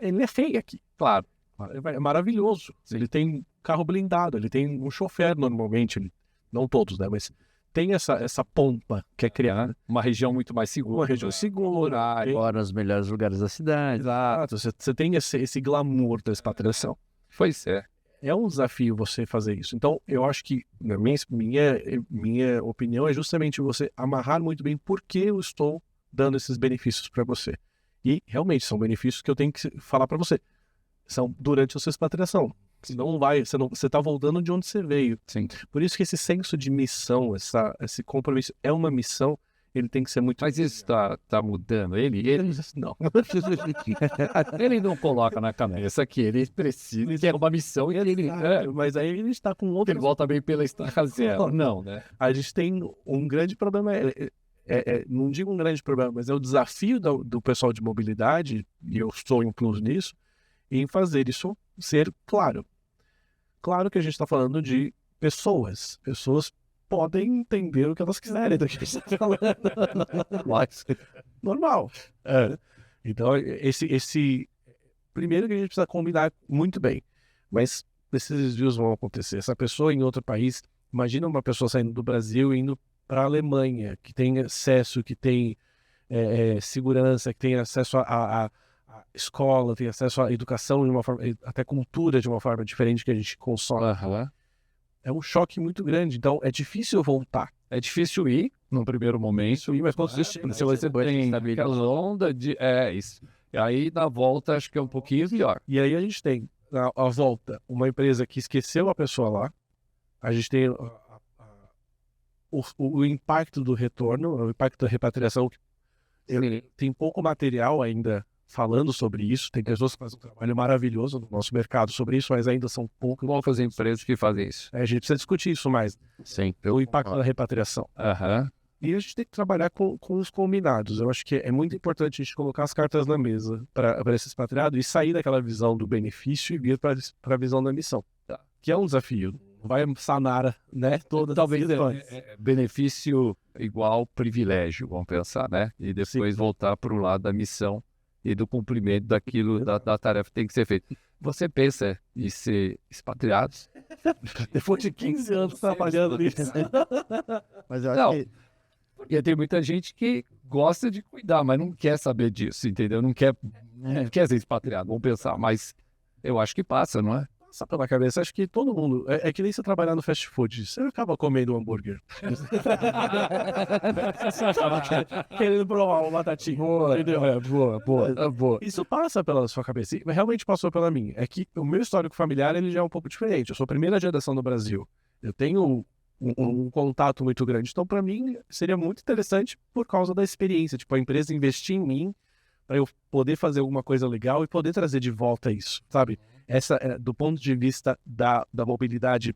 Ele é feio aqui. Claro. É maravilhoso. Sim. Ele tem carro blindado, ele tem um chofer normalmente. Não todos, né? Mas tem essa pompa que é criada. Uma região muito mais segura. Uma região segura. Agora nos melhores lugares da cidade. Exato. Você tem esse glamour da expatriação. Pois é. É um desafio você fazer isso. Então, eu acho que, na minha opinião, é justamente você amarrar muito bem por que eu estou dando esses benefícios para você. E, realmente, são benefícios que eu tenho que falar para você. São durante a sua expatriação. Você está voltando de onde você veio. Sim. Por isso que esse senso de missão, esse compromisso, é uma missão, ele tem que ser muito... Mas isso está mudando. Ele não. Ele não coloca na cabeça que ele precisa ter uma missão e ele... Mas aí ele está com outro... Ele volta bem pela estaca zero. Não, né? A gente tem um grande problema, não digo um grande problema, mas é o desafio do pessoal de mobilidade, e eu estou incluso nisso, em fazer isso ser claro. Claro que a gente está falando de pessoas. Pessoas podem entender o que elas quiserem do que a gente está falando. Normal. Então, primeiro que a gente precisa combinar muito bem. Mas esses desvios vão acontecer. Essa pessoa em outro país, imagina uma pessoa saindo do Brasil e indo para a Alemanha, que tem acesso, que tem segurança, que tem acesso a escola, tem acesso à educação de uma forma, até cultura de uma forma diferente que a gente consome. é um choque muito grande. Então, é difícil voltar. É difícil ir num primeiro momento, Mas quando você chega, se você tem aquela onda de... isso. E aí, na volta, acho que é um pouquinho pior. E aí a gente tem, a volta, uma empresa que esqueceu a pessoa lá. A gente tem o impacto do retorno, o impacto da repatriação. Tem pouco material ainda falando sobre isso. Tem pessoas que fazem um trabalho maravilhoso no nosso mercado sobre isso, mas ainda são Poucas empresas que fazem isso. A gente precisa discutir isso mais. Sim. O impacto da repatriação. Aham. E a gente tem que trabalhar com os combinados. Eu acho que é muito importante a gente colocar as cartas na mesa para esse expatriado e sair daquela visão do benefício e vir para a visão da missão. Tá. Que é um desafio. Não vai sanar, né? Talvez benefício igual privilégio, vamos pensar, né? E depois voltar para o lado da missão e do cumprimento daquilo, da tarefa que tem que ser feita. Você pensa em ser expatriado? Depois de 15 anos trabalhando nisso. Mas eu acho Não. que Porque tem muita gente que gosta de cuidar, mas não quer saber disso, entendeu? Não quer ser expatriado, vamos pensar. Mas eu acho que passa, não é? Passa pela cabeça, acho que todo mundo. É que nem você trabalhar no fast food. Você acaba comendo um hambúrguer. Você acaba querendo provar uma batatinha. Entendeu? Boa. Isso passa pela sua cabeça. E realmente passou pela minha. É que o meu histórico familiar ele já é um pouco diferente. Eu sou a primeira geração no Brasil. Eu tenho um contato muito grande. Então, para mim, seria muito interessante por causa da experiência. Tipo, a empresa investir em mim para eu poder fazer alguma coisa legal e poder trazer de volta isso, sabe? Do ponto de vista da mobilidade,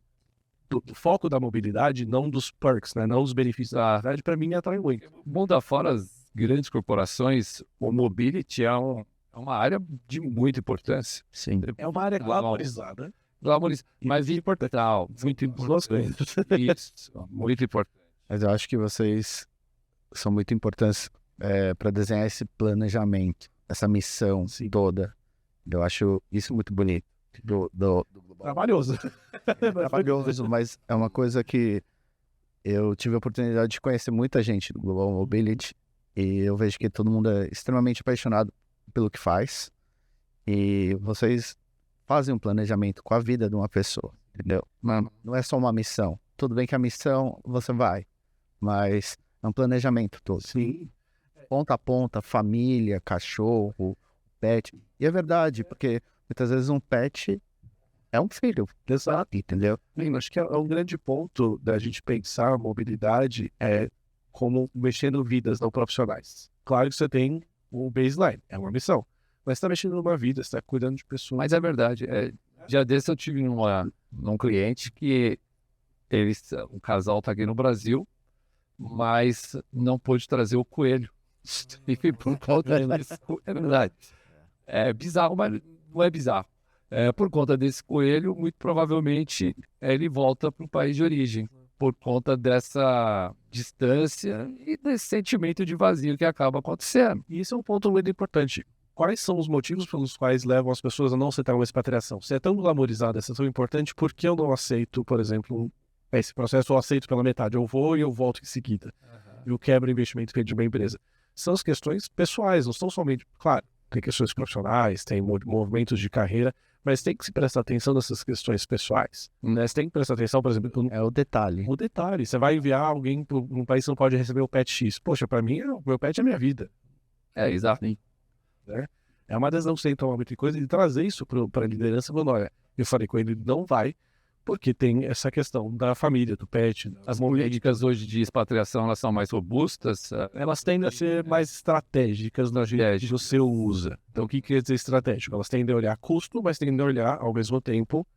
do foco da mobilidade, não dos perks, né? Não os benefícios da mobilidade, para mim atrai muito. Mundo afora, as grandes corporações, o mobility é uma área de muita importância. Sim. É uma área glamorizada. Mas importante. Muito importante. Isso, muito importante. Mas eu acho que vocês são muito importantes para desenhar esse planejamento, essa missão toda. Eu acho isso muito bonito. Do Global. Trabalhoso. Trabalhoso, mas é uma coisa que eu tive a oportunidade de conhecer muita gente do Global Mobility e eu vejo que todo mundo é extremamente apaixonado pelo que faz e vocês fazem um planejamento com a vida de uma pessoa, entendeu? Não é só uma missão. Tudo bem que a missão você vai, mas é um planejamento todo. Sim. Ponta a ponta, família, cachorro, pet. E é verdade, porque muitas vezes um pet é um filho. Exato. Entendeu? Sim, acho que é um grande ponto da gente pensar a mobilidade como mexendo vidas não profissionais. Claro que você tem o baseline, é uma missão. Mas você está mexendo numa vida, você está cuidando de pessoas. Mas é verdade. Dia desse eu tive num cliente que um casal está aqui no Brasil, mas não pôde trazer o coelho. E por conta disso, é verdade. É bizarro, mas não é bizarro. Por conta desse coelho, muito provavelmente ele volta para o país de origem, por conta dessa distância e desse sentimento de vazio que acaba acontecendo. E isso é um ponto muito importante. Quais são os motivos pelos quais levam as pessoas a não aceitar uma expatriação? Se é tão glamorizada, se é tão importante, por que eu não aceito, por exemplo, esse processo? Eu aceito pela metade, eu vou e eu volto em seguida. Eu quebro o investimento feito de uma empresa. São as questões pessoais, não são somente... Claro, tem questões profissionais, tem movimentos de carreira, mas tem que se prestar atenção nessas questões pessoais. Né? Você tem que prestar atenção, por exemplo... É o detalhe. O detalhe. Você vai enviar alguém para um país que não pode receber o pet X. Poxa, para mim, o meu pet é a minha vida. Exato. Né? É uma decisão que você tem que tomar muita coisa e trazer isso para a liderança, falando, olha, eu falei com ele, não vai, porque tem essa questão da família, do pet. As políticas hoje de expatriação, elas são mais robustas? Elas tendem a ser mais estratégicas na gente que você usa. Então, o que quer dizer estratégico? Elas tendem a olhar custo, mas tendem a olhar, ao mesmo tempo,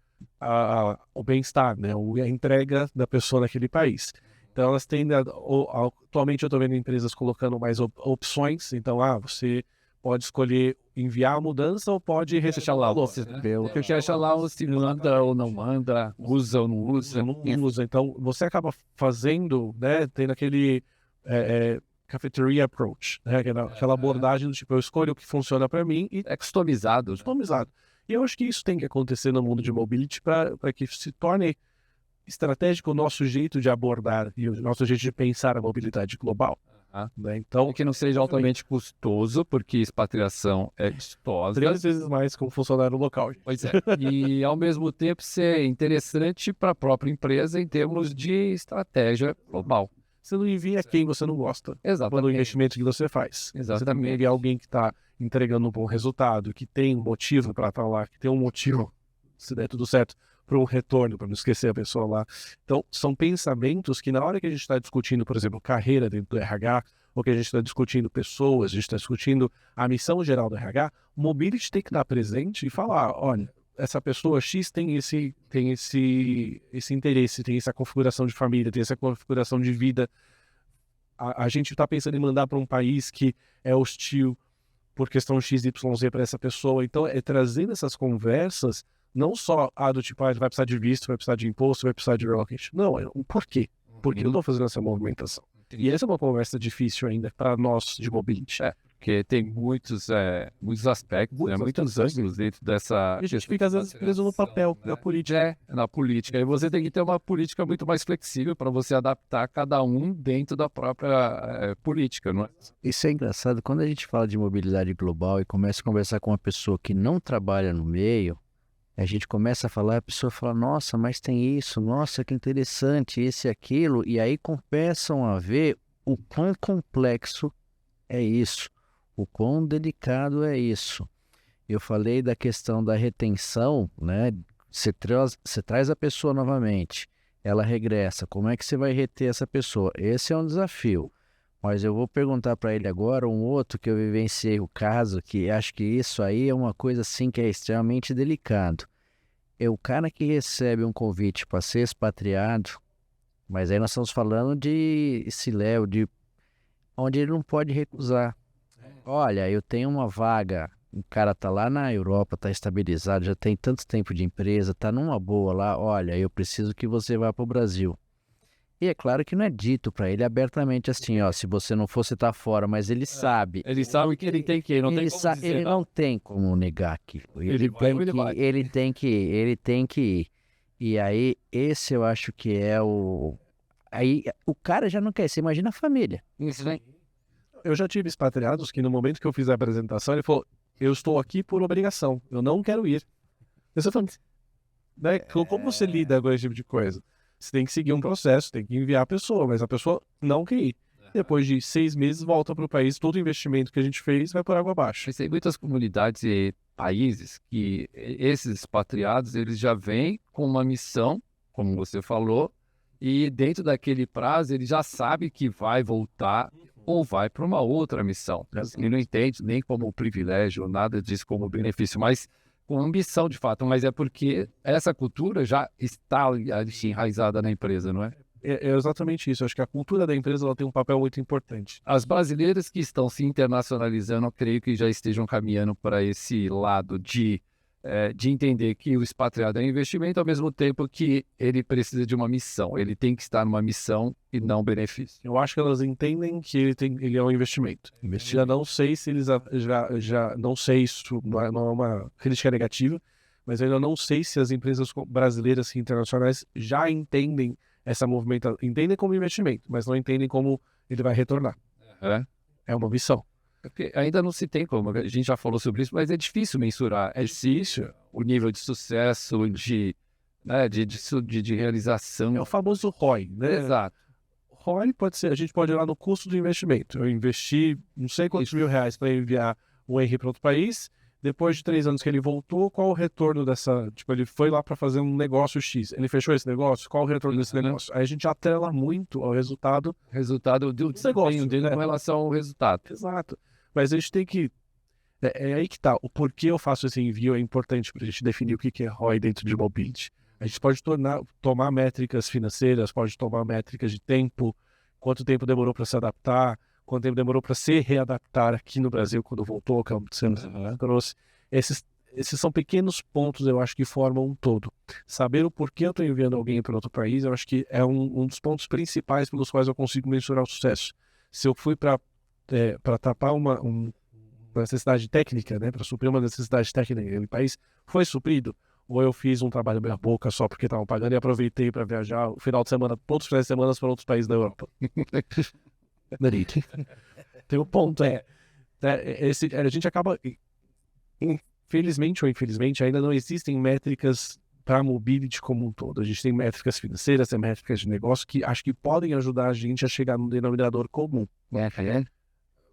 o bem-estar, né? A entrega da pessoa naquele país. Então, elas tendem atualmente eu estou vendo empresas colocando mais opções. Então, você pode escolher enviar a mudança ou pode receber lá o que acha lá se manda ou não manda, usa ou não usa. Não usa. Então, você acaba fazendo, né, tendo aquele cafeteria approach, né, aquela abordagem do tipo, eu escolho o que funciona para mim e é customizado. E eu acho que isso tem que acontecer no mundo de mobility para que se torne estratégico o nosso jeito de abordar e o nosso jeito de pensar a mobilidade global. Né? Então, Que não seja altamente custoso, porque expatriação é custosa. 3 vezes mais como funcionário local. Gente. Pois é. E, ao mesmo tempo, ser interessante para a própria empresa em termos de estratégia global. Você não envia quem você não gosta. Exatamente. Pelo investimento que você faz. Exatamente. Você também envia alguém que está entregando um bom resultado, que tem um motivo para estar lá, que tem um motivo, se der tudo certo, para um retorno, para não esquecer a pessoa lá. Então, são pensamentos que na hora que a gente está discutindo, por exemplo, carreira dentro do RH, ou que a gente está discutindo pessoas, a gente está discutindo a missão geral do RH, o Mobility tem que estar presente e falar, olha, essa pessoa X tem esse interesse, tem essa configuração de família, tem essa configuração de vida. A gente está pensando em mandar para um país que é hostil por questão XYZ para essa pessoa. Então, é trazendo essas conversas, não só do tipo, vai precisar de visto, vai precisar de imposto, vai precisar de rocket. Não, é o porquê. Por que eu estou fazendo essa movimentação? E essa é uma conversa difícil ainda para nós de mobility. Porque tem muitos aspectos, muitos ângulos dentro dessa... A gente fica às vezes preso no papel, na política. Na política. E você tem que ter uma política muito mais flexível para você adaptar cada um dentro da própria política, não é? Isso é engraçado. Quando a gente fala de mobilidade global e começa a conversar com uma pessoa que não trabalha no meio, a gente começa a falar, a pessoa fala, nossa, mas tem isso, nossa, que interessante, esse e aquilo, e aí começam a ver o quão complexo é isso, o quão delicado é isso. Eu falei da questão da retenção, né? Você traz a pessoa novamente, ela regressa, como é que você vai reter essa pessoa? Esse é um desafio. Mas eu vou perguntar para ele agora um outro que eu vivenciei o caso, que acho que isso aí é uma coisa assim que é extremamente delicado. É o cara que recebe um convite para ser expatriado, mas aí nós estamos falando de C-level, de onde ele não pode recusar. Olha, eu tenho uma vaga, o cara tá lá na Europa, tá estabilizado, já tem tanto tempo de empresa, tá numa boa lá, olha, eu preciso que você vá para o Brasil. E é claro que não é dito para ele abertamente assim, ó, se você não for, você tá fora, mas ele sabe. Ele sabe que ele tem que ir, não tem como dizer, ele não tem como negar aquilo. Ele tem que ir. E aí, esse eu acho que é o... Aí, o cara já não quer, você imagina a família. Isso, né? Eu já tive expatriados que no momento que eu fiz a apresentação, ele falou, eu estou aqui por obrigação, eu não quero ir. Você fala, né? Como você lida com esse tipo de coisa? Você tem que seguir um processo, tem que enviar a pessoa, mas a pessoa não quer ir. Depois de 6 meses, volta para o país, todo o investimento que a gente fez vai por água abaixo. Mas tem muitas comunidades e países que esses expatriados, eles já vêm com uma missão, como você falou, e dentro daquele prazo ele já sabe que vai voltar ou vai para uma outra missão. Ele não entende nem como privilégio, nada disso como benefício, mas com ambição de fato. Mas é porque essa cultura já está ali enraizada na empresa, não é? É exatamente isso. Eu acho que a cultura da empresa ela tem um papel muito importante. As brasileiras que estão se internacionalizando, eu creio que já estejam caminhando para esse lado de entender que o expatriado é um investimento, ao mesmo tempo que ele precisa de uma missão. Ele tem que estar numa missão e não benefício. Eu acho que elas entendem que ele é um investimento. Já não sei se eles já não sei, isso não é uma crítica negativa, mas eu ainda não sei se as empresas brasileiras e internacionais já entendem essa movimentação, entendem como investimento, mas não entendem como ele vai retornar. É uma missão. Porque ainda não se tem como, a gente já falou sobre isso, mas é difícil mensurar. É difícil o nível de sucesso, de realização. É o famoso ROI, né? Exato. ROI pode ser, a gente pode ir lá no custo do investimento. Eu investi não sei quantos R$1.000 para enviar o Henry para outro país. Depois de 3 anos que ele voltou, qual o retorno dessa... Tipo, ele foi lá para fazer um negócio X. Ele fechou esse negócio? Qual o retorno desse negócio? Aí a gente atrela muito ao resultado do negócio dele, né? Com relação ao resultado. Exato. Mas a gente tem que... É aí que tá. O porquê eu faço esse envio é importante para a gente definir o que é ROI dentro de mobility. A gente pode tomar métricas financeiras, pode tomar métricas de tempo, quanto tempo demorou para se adaptar, quanto tempo demorou para se readaptar aqui no Brasil quando voltou, que você trouxe. Esses são pequenos pontos, eu acho, que formam um todo. Saber o porquê eu estou enviando alguém para outro país, eu acho que é um dos pontos principais pelos quais eu consigo mensurar o sucesso. Se eu fui para tapar uma necessidade técnica, né, para suprir uma necessidade técnica no país, foi suprido? Ou eu fiz um trabalho meia boca só porque estavam pagando e aproveitei para viajar o final de semana, todos os finais de semana para outros países da Europa? Tem um ponto, a gente acaba, infelizmente ou infelizmente, ainda não existem métricas para a mobility como um todo. A gente tem métricas financeiras, tem métricas de negócio que acho que podem ajudar a gente a chegar num denominador comum.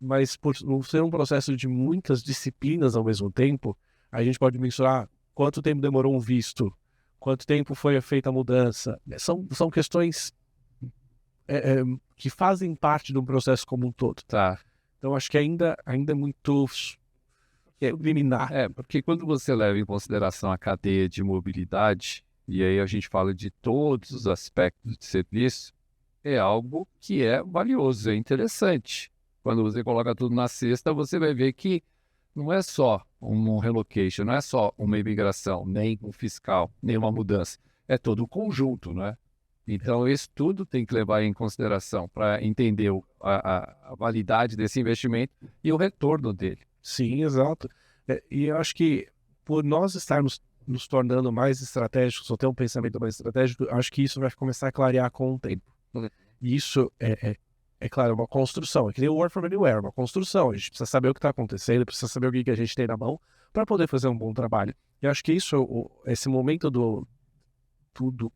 Mas por ser um processo de muitas disciplinas ao mesmo tempo, a gente pode mensurar quanto tempo demorou um visto, quanto tempo foi feita a mudança. São questões que fazem parte do processo como um todo. Tá. Então acho que ainda é muito liminar. Porque quando você leva em consideração a cadeia de mobilidade, e aí a gente fala de todos os aspectos de serviço, é algo que é valioso, é interessante. Quando você coloca tudo na cesta, você vai ver que não é só um relocation, não é só uma imigração, nem um fiscal, nem uma mudança. É todo o conjunto, né? Então, isso tudo tem que levar em consideração para entender a validade desse investimento e o retorno dele. Sim, exato. E eu acho que por nós estarmos nos tornando mais estratégicos, ou ter um pensamento mais estratégico, eu acho que isso vai começar a clarear com o tempo. E isso é claro, uma construção. É que nem o Work from Anywhere, uma construção. A gente precisa saber o que está acontecendo, precisa saber o que a gente tem na mão para poder fazer um bom trabalho. E acho que isso, esse momento do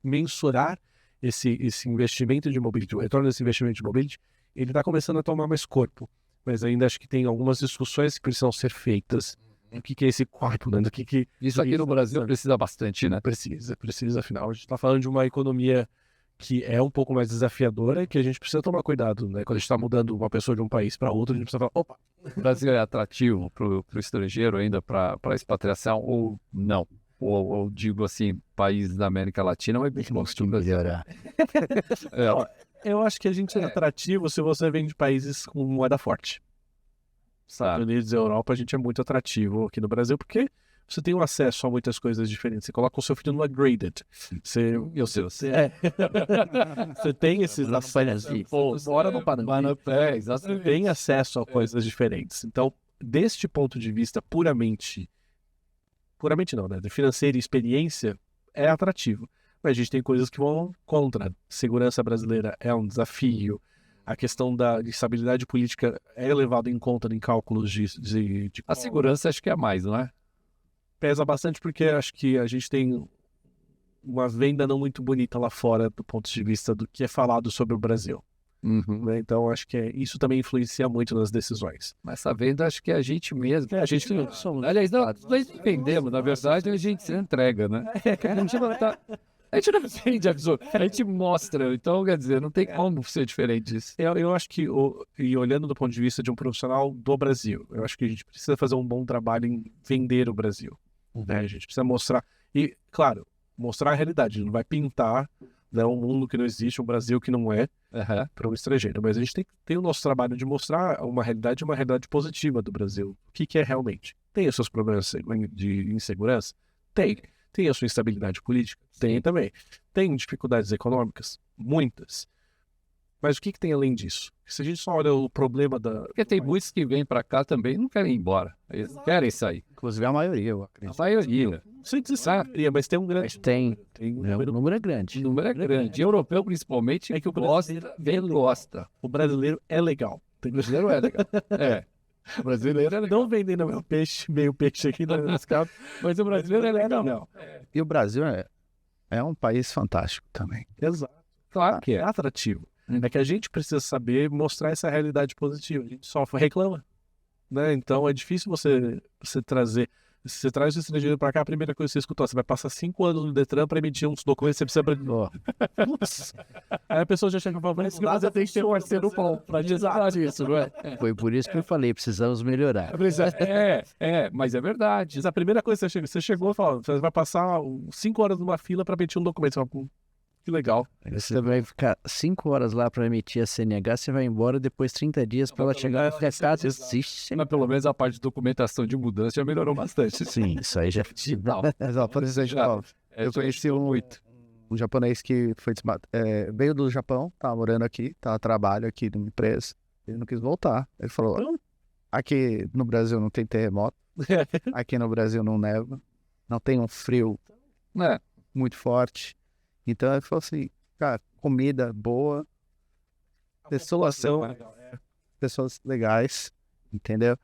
mensurar esse investimento de mobility, o retorno desse investimento de mobility, ele está começando a tomar mais corpo. Mas ainda acho que tem algumas discussões que precisam ser feitas. O que é esse corpo, né? Isso aqui no Brasil precisa bastante, né? Precisa, afinal. A gente está falando de uma economia que é um pouco mais desafiadora e que a gente precisa tomar cuidado, né? Quando a gente está mudando uma pessoa de um país para outro, a gente precisa falar, opa! O Brasil é atrativo para o estrangeiro ainda, para expatriação, ou não? Ou digo assim, países da América Latina, mas bem longe do Brasil. Eu acho que a gente é atrativo se você vem de países com moeda forte. Estados Unidos e Europa, a gente é muito atrativo aqui no Brasil, porque você tem um acesso a muitas coisas diferentes. Você coloca o seu filho no Upgraded. Você tem esses acessos. Fora no Panamá. Você tem acesso a coisas diferentes. Então, deste ponto de vista puramente não, né? De financeira e experiência, é atrativo. Mas a gente tem coisas que vão contra. Segurança brasileira é um desafio. A questão da estabilidade política é levada em conta em cálculos de... A segurança acho que é mais, não é? Pesa bastante porque acho que a gente tem uma venda não muito bonita lá fora do ponto de vista do que é falado sobre o Brasil. Né? Então acho que isso também influencia muito nas decisões. Mas essa venda acho que é a gente mesmo. A gente tem... Aliás, nós entendemos, na verdade, a gente se entrega, né? A gente não vende aviso, a gente mostra. Então, quer dizer, não tem como ser diferente disso. Eu acho que, e olhando do ponto de vista de um profissional do Brasil, eu acho que a gente precisa fazer um bom trabalho em vender o Brasil. Né? A gente precisa mostrar, e claro, mostrar a realidade. A gente não vai pintar, né, um mundo que não existe, um Brasil que não é, para um estrangeiro. Mas a gente tem que ter o nosso trabalho de mostrar uma realidade positiva do Brasil. O que é realmente? Tem os seus problemas de insegurança? Tem. Tem a sua instabilidade política? Tem também. Tem dificuldades econômicas? Muitas. Mas o que tem além disso? Se a gente só olha o problema da... Porque tem muitos que vêm para cá também e não querem ir embora. Eles não querem sair. Inclusive a maioria, eu acredito. A maioria. Sem dizer mas tem um grande... Mas tem o número é grande. O número é grande. E europeu, principalmente, é que o brasileiro gosta. O brasileiro é legal. O brasileiro é legal. O brasileiro é legal. Não vendendo meio peixe aqui nas capas, mas o brasileiro é legal. E o Brasil é um país fantástico também. Exato. Claro que é atrativo. É que a gente precisa saber mostrar essa realidade positiva. A gente só reclama. Né? Então é difícil você trazer. Se você traz o estrangeiro para cá, a primeira coisa que você escutou, você vai passar 5 anos no Detran para emitir uns documentos, você precisa... Aí a pessoa já chega e fala, mas você tem que ter um parceiro bom para dizer isso, não é? Foi por isso que eu falei, precisamos melhorar. Mas é verdade. Mas a primeira coisa que você chegou e falou, você vai passar 5 horas numa fila para emitir um documento. Você fala, que legal. Você vai ficar 5 horas lá para emitir a CNH, você vai embora depois 30 dias para ela chegar a casa. Existe. Mas pelo menos a parte de documentação de mudança já melhorou bastante. Sim, isso aí já... Por exemplo, eu conheci um japonês que veio do Japão, tava morando aqui, tava trabalho aqui numa empresa. Ele não quis voltar. Ele falou, aqui no Brasil não tem terremoto, aqui no Brasil não neva, não tem um frio muito forte. Então ele falou assim, cara, comida boa, pessoas pessoas legais, entendeu?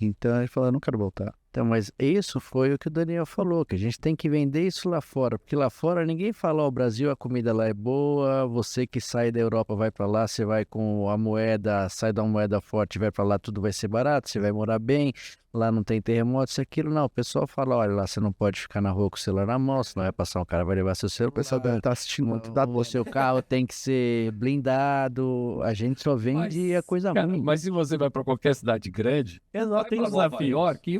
Então ele falou, eu não quero voltar. Então, mas isso foi o que o Daniel falou, que a gente tem que vender isso lá fora, porque lá fora ninguém fala, ó, o Brasil, a comida lá é boa, você que sai da Europa vai para lá, você vai com a moeda, sai da moeda forte, vai para lá, tudo vai ser barato, você vai morar bem, lá não tem terremoto, isso, aquilo, não. O pessoal fala, olha, lá você não pode ficar na rua com o celular na mão, senão vai passar um cara, vai levar seu celular. O pessoal deve estar assistindo muito da O seu carro tem que ser blindado, a gente só vende a coisa Cara, ruim. mas se você vai para qualquer cidade grande, Exato, tem para Nova York,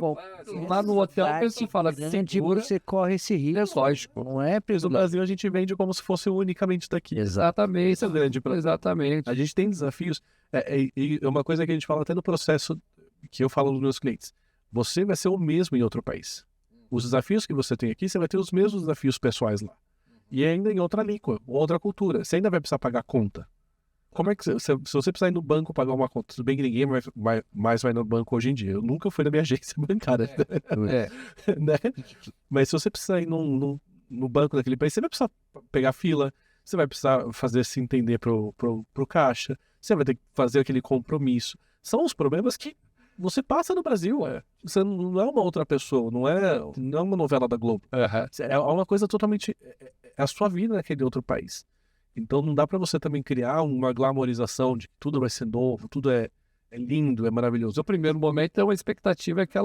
lá no hotel a pessoa fala segura, você corre esse risco. é lógico. Não é Mas no Brasil a gente vende como se fosse unicamente daqui. Exatamente, Esse é o grande problema. exatamente. A gente tem desafios, e é uma coisa que a gente fala até no processo que eu falo dos meus clientes. Você vai ser o mesmo em outro país. Os desafios que você tem aqui, você vai ter os mesmos desafios pessoais lá. E ainda em outra língua, outra cultura. Você ainda vai precisar pagar conta. Como é que se você precisar ir no banco pagar uma conta, tudo bem que ninguém mais vai no banco hoje em dia. Eu nunca fui na minha agência bancária. Né? Mas se você precisar ir no banco daquele país, você vai precisar pegar fila, você vai precisar fazer se entender pro caixa, você vai ter que fazer aquele compromisso. São os problemas que você passa no Brasil. Você não é uma outra pessoa, não é uma novela da Globo. É uma coisa totalmente... É a sua vida naquele outro país. Então não dá para você também criar uma glamorização de que tudo vai ser novo, tudo é lindo, é maravilhoso. No primeiro momento, uma expectativa é que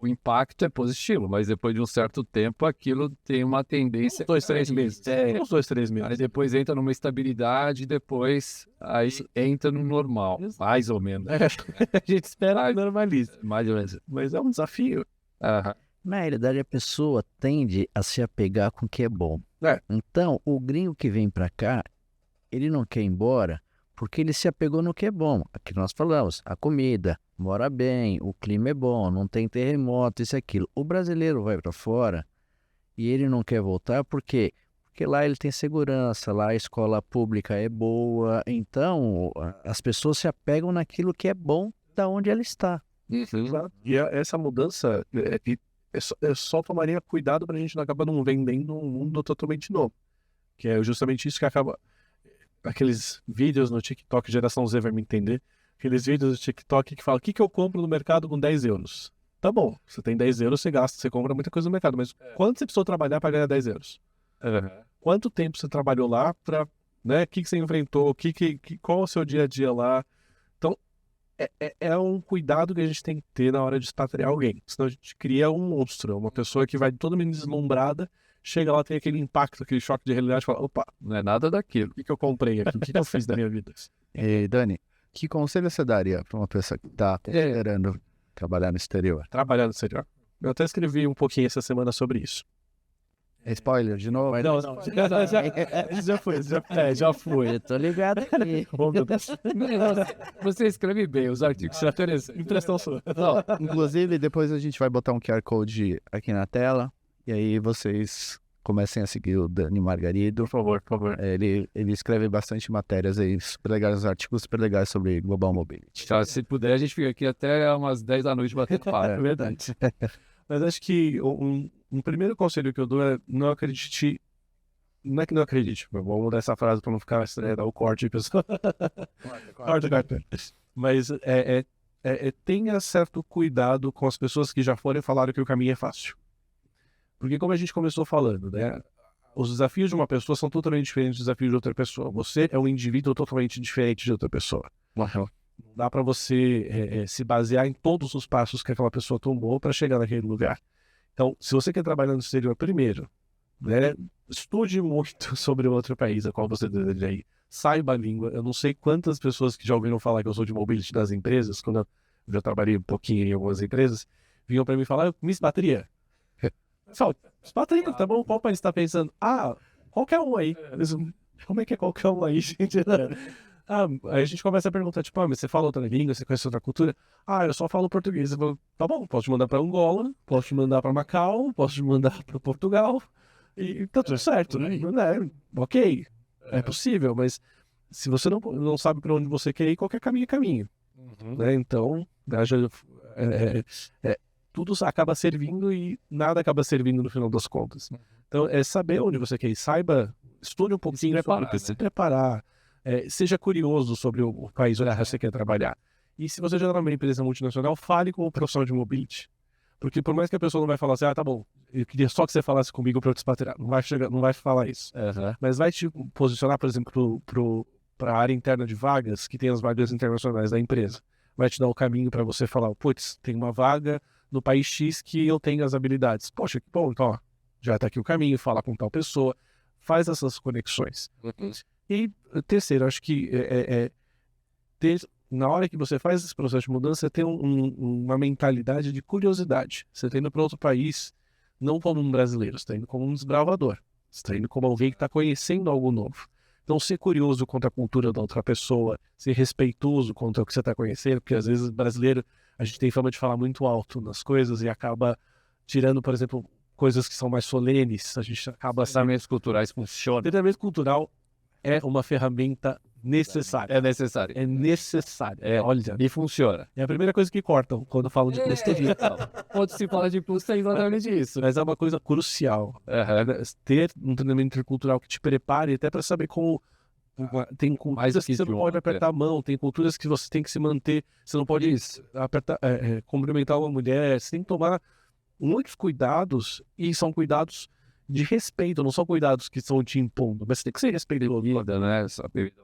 o impacto é positivo, mas depois de um certo tempo, aquilo tem uma tendência... Uns 2, 3 meses. Uns 2, 3 meses. Aí depois entra numa estabilidade, depois aí entra no normal, mais ou menos. A gente espera que normalize. Mais ou menos. Mas é um desafio. Na realidade, a pessoa tende a se apegar com o que é bom. É. Então, o gringo que vem para cá, ele não quer ir embora porque ele se apegou no que é bom. Aqui nós falamos, a comida, mora bem, o clima é bom, não tem terremoto, isso e aquilo. O brasileiro vai para fora e ele não quer voltar porque lá ele tem segurança, lá a escola pública é boa. Então, as pessoas se apegam naquilo que é bom da onde ela está. E essa mudança... só tomaria cuidado para a gente não acabar não vendendo um mundo totalmente novo. Que é justamente isso que acaba... Aqueles vídeos no TikTok, geração Z vai me entender. Aqueles vídeos do TikTok que falam, o que eu compro no mercado com 10 euros? Tá bom, você tem 10 euros, você gasta, você compra muita coisa no mercado. Mas quanto você precisou trabalhar para ganhar 10 euros? Quanto tempo você trabalhou lá para... Né, o que você enfrentou? Qual é o seu dia a dia lá? Então, é um cuidado que a gente tem que ter na hora de expatriar alguém. Senão a gente cria um monstro, uma pessoa que vai totalmente deslumbrada, chega lá, tem aquele impacto, aquele choque de realidade e fala, opa, não é nada daquilo. O que eu comprei aqui? O que eu fiz da minha vida? E, Dani, que conselho você daria para uma pessoa que está considerando trabalhar no exterior? Trabalhar no exterior. Eu até escrevi um pouquinho essa semana sobre isso. É spoiler de novo? Não. Já foi. Eu tô ligado aqui. Você escreve bem os artigos, é interessante. Impressão sua. Inclusive, depois a gente vai botar um QR Code aqui na tela. E aí vocês comecem a seguir o Dani Margarido. Por favor. Ele escreve bastante matérias aí, super legais, artigos super legais sobre Global Mobility. Então, se puder, a gente fica aqui até umas 10 da noite batendo papo. É verdade. Mas acho que um primeiro conselho que eu dou é não acredite... Não é que não acredite, vamos mudar essa frase para não ficar estranho, dar o corte, pessoal. Corte. Mas tenha certo cuidado com as pessoas que já foram e falaram que o caminho é fácil. Porque como a gente começou falando, né? Os desafios de uma pessoa são totalmente diferentes dos desafios de outra pessoa. Você é um indivíduo totalmente diferente de outra pessoa. Não dá para você se basear em todos os passos que aquela pessoa tomou para chegar naquele lugar. Então, se você quer trabalhar no exterior primeiro, né, estude muito sobre outro país a qual você deseja ir. Saiba a língua. Eu não sei quantas pessoas que já ouviram falar que eu sou de mobility das empresas, quando eu já trabalhei um pouquinho em algumas empresas, vinham para mim falar, me expatria. Expatria, tá bom? Qual país está pensando? Qualquer um aí. Como é que é qualquer um aí, gente? Aí a gente começa a perguntar, tipo, mas você fala outra língua, você conhece outra cultura? Eu só falo português. Eu falo, tá bom, posso te mandar para Angola, posso te mandar para Macau, posso te mandar para Portugal, e tá tudo certo, né? Ok, é possível, mas se você não sabe para onde você quer ir, qualquer caminho é caminho. Né? Então, tudo acaba servindo e nada acaba servindo no final das contas. Então, é saber onde você quer ir, estude um pouquinho, se preparar. Seja curioso sobre o país onde você quer trabalhar. E se você já está numa empresa multinacional, fale com o profissional de mobility. Porque por mais que a pessoa não vai falar assim, tá bom, eu queria só que você falasse comigo para eu te expatriar. Não vai falar isso. Mas vai te posicionar, por exemplo, para a área interna de vagas, que tem as vagas internacionais da empresa. Vai te dar o caminho para você falar, putz, tem uma vaga no país X que eu tenho as habilidades. Poxa, que bom, então ó, já está aqui o caminho, fala com tal pessoa, faz essas conexões. E terceiro, acho que na hora que você faz esse processo de mudança, você tem uma mentalidade de curiosidade. Você está indo para outro país, não como um brasileiro, você está indo como um desbravador. Você está indo como alguém que está conhecendo algo novo. Então, ser curioso quanto à cultura da outra pessoa, ser respeitoso quanto ao que você está conhecendo, porque às vezes brasileiro, a gente tem fama de falar muito alto nas coisas e acaba tirando, por exemplo, coisas que são mais solenes. A gente acaba... Treinamentos culturais funcionam. Treinamento cultural é uma ferramenta necessária. É necessário. É necessário. Olha. E funciona. É a primeira coisa que cortam quando falam de consultoria. Quando se fala de custo, é exatamente isso. Mas é uma coisa crucial. Ter um treinamento intercultural que te prepare até para saber como... Tem culturas que você não pode apertar a mão, tem culturas que você tem que se manter, você não pode apertar, cumprimentar uma mulher, você tem que tomar muitos cuidados, e são cuidados de respeito, não são cuidados que estão te impondo, mas você tem que ser respeitoso. Né?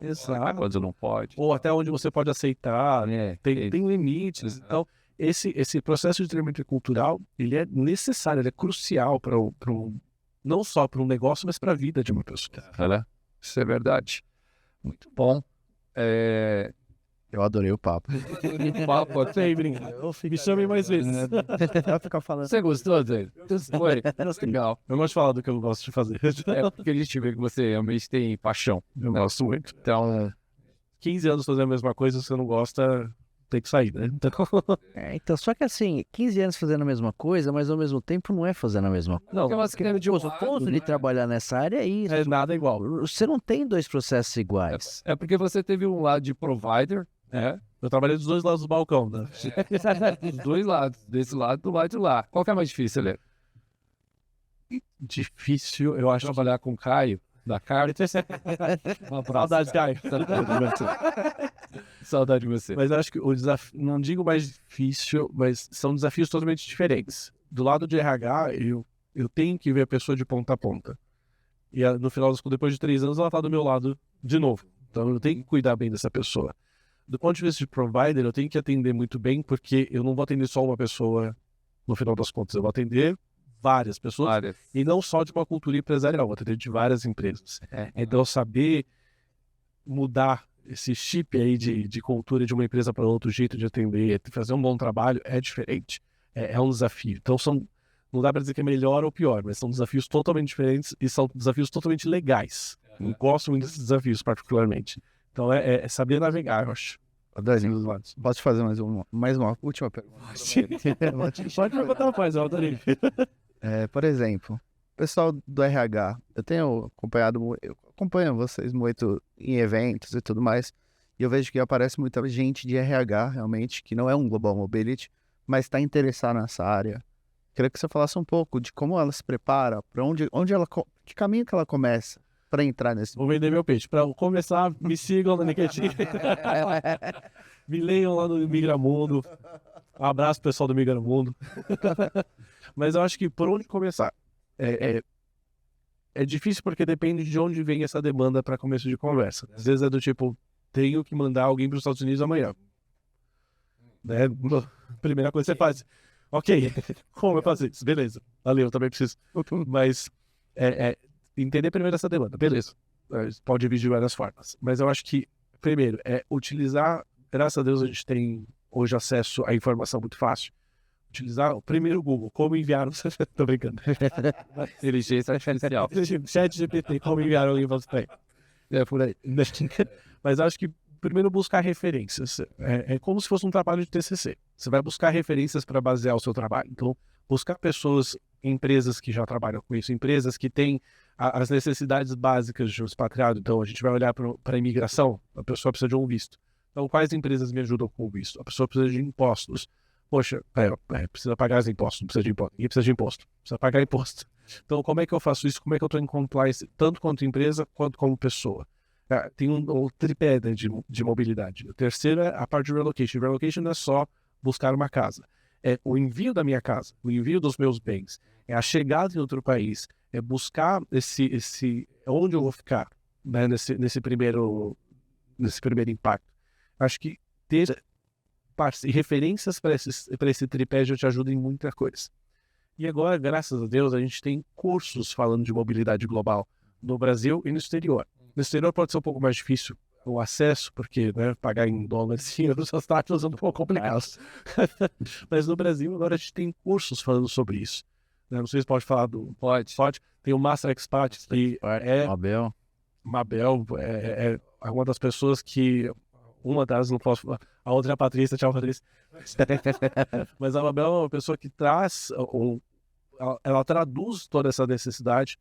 Exato. Quando não pode. Ou até onde você pode aceitar, tem limites. Então, esse processo de treinamento cultural, ele é necessário, ele é crucial não só para um negócio, mas para a vida de uma pessoa. Isso é verdade. Muito bom. Eu adorei o papo. O papo até Me chamem mais vezes. Ficar falando. Você gostou dele? Foi. Legal. Eu gosto de falar do que eu gosto de fazer. É porque a gente vê que você realmente tem paixão. Eu gosto muito. Então, 15 anos fazendo a mesma coisa, se você não gosta, tem que sair, né? Então, só que assim, 15 anos fazendo a mesma coisa, mas ao mesmo tempo não é fazendo a mesma coisa. Não, O ponto de trabalhar nessa área é isso. é nada igual. Você não tem dois processos iguais. é porque você teve um lado de provider, Eu trabalhei dos dois lados do balcão, né? dos dois lados, desse lado e do lado de lá. Qual que é mais difícil, Lê? Difícil, eu acho. Trabalhar com o Caio, da Carta. Um abraço. Saudade, Caio. Saudade de você. Mas eu acho que o desafio, não digo mais difícil, mas são desafios totalmente diferentes. Do lado de RH, eu tenho que ver a pessoa de ponta a ponta. E no final das contas, depois de 3 anos, ela está do meu lado de novo. Então eu tenho que cuidar bem dessa pessoa. Do ponto de vista de provider, eu tenho que atender muito bem, porque eu não vou atender só uma pessoa no final das contas. Eu vou atender várias pessoas, e não só de uma cultura empresarial, vou atender de várias empresas. Então saber mudar esse chip aí de cultura de uma empresa para outro, jeito de atender, fazer um bom trabalho é diferente. É um desafio. Então não dá para dizer que é melhor ou pior, mas são desafios totalmente diferentes e são desafios totalmente legais. Eu gosto muito desses desafios, particularmente. Então é saber navegar, eu acho. Posso te fazer mais uma última pergunta? Pode perguntar mais, eu adorei. Por exemplo, pessoal do RH, eu acompanho vocês muito em eventos e tudo mais, e eu vejo que aparece muita gente de RH, realmente, que não é um Global Mobility, mas está interessada nessa área. Queria que você falasse um pouco de como ela se prepara, para que caminho que ela começa para entrar nesse... Vou vender meu peixe. Para começar, me sigam na LinkedIn. Me leiam lá no Migramundo. Um abraço, pessoal do Migramundo. Mas eu acho que por onde começar? É difícil porque depende de onde vem essa demanda para começo de conversa. Às vezes é do tipo, tenho que mandar alguém para os Estados Unidos amanhã. Né? Primeira coisa que você faz. Ok, como eu faço isso? Beleza. Valeu, eu também preciso. Mas entender primeiro essa demanda. Beleza. Pode vir de várias formas. Mas eu acho que, primeiro, utilizar, graças a Deus a gente tem hoje acesso à informação muito fácil. Utilizar o primeiro Google, como enviar um... Tô brincando. Inteligência artificial. Chat GPT, como enviar um livro para por aí. Mas acho que primeiro buscar referências. É como se fosse um trabalho de TCC. Você vai buscar referências para basear o seu trabalho. Então, buscar pessoas, empresas que já trabalham com isso, empresas que têm as necessidades básicas de um expatriado. Então, a gente vai olhar para a imigração, a pessoa precisa de um visto. Então, quais empresas me ajudam com o visto? A pessoa precisa de impostos. Poxa, precisa pagar os impostos, não precisa de imposto. Ninguém precisa de imposto, precisa pagar imposto. Então, como é que eu faço isso? Como é que eu estou em compliance, tanto quanto empresa, quanto como pessoa? Tem um tripé, né, de mobilidade. O terceiro é a parte de relocation. Relocation não é só buscar uma casa. É o envio da minha casa, o envio dos meus bens. É a chegada em outro país. É buscar onde eu vou ficar, né, nesse primeiro impacto. Acho que ter referências para esse tripé já te ajuda em muita coisa. E agora, graças a Deus, a gente tem cursos falando de mobilidade global no Brasil e no exterior. No exterior pode ser um pouco mais difícil o acesso, porque, né, pagar em dólares e euros as taxas são um pouco complicadas. Mas no Brasil agora a gente tem cursos falando sobre isso. Não sei se pode falar do... Pode. Tem o Master Expat, que é... Mabel é uma das pessoas que... Uma das, não posso falar. A outra é a Patrícia, tchau, Patrícia. Mas a Mabel é uma pessoa que traz... Ela traduz toda essa necessidade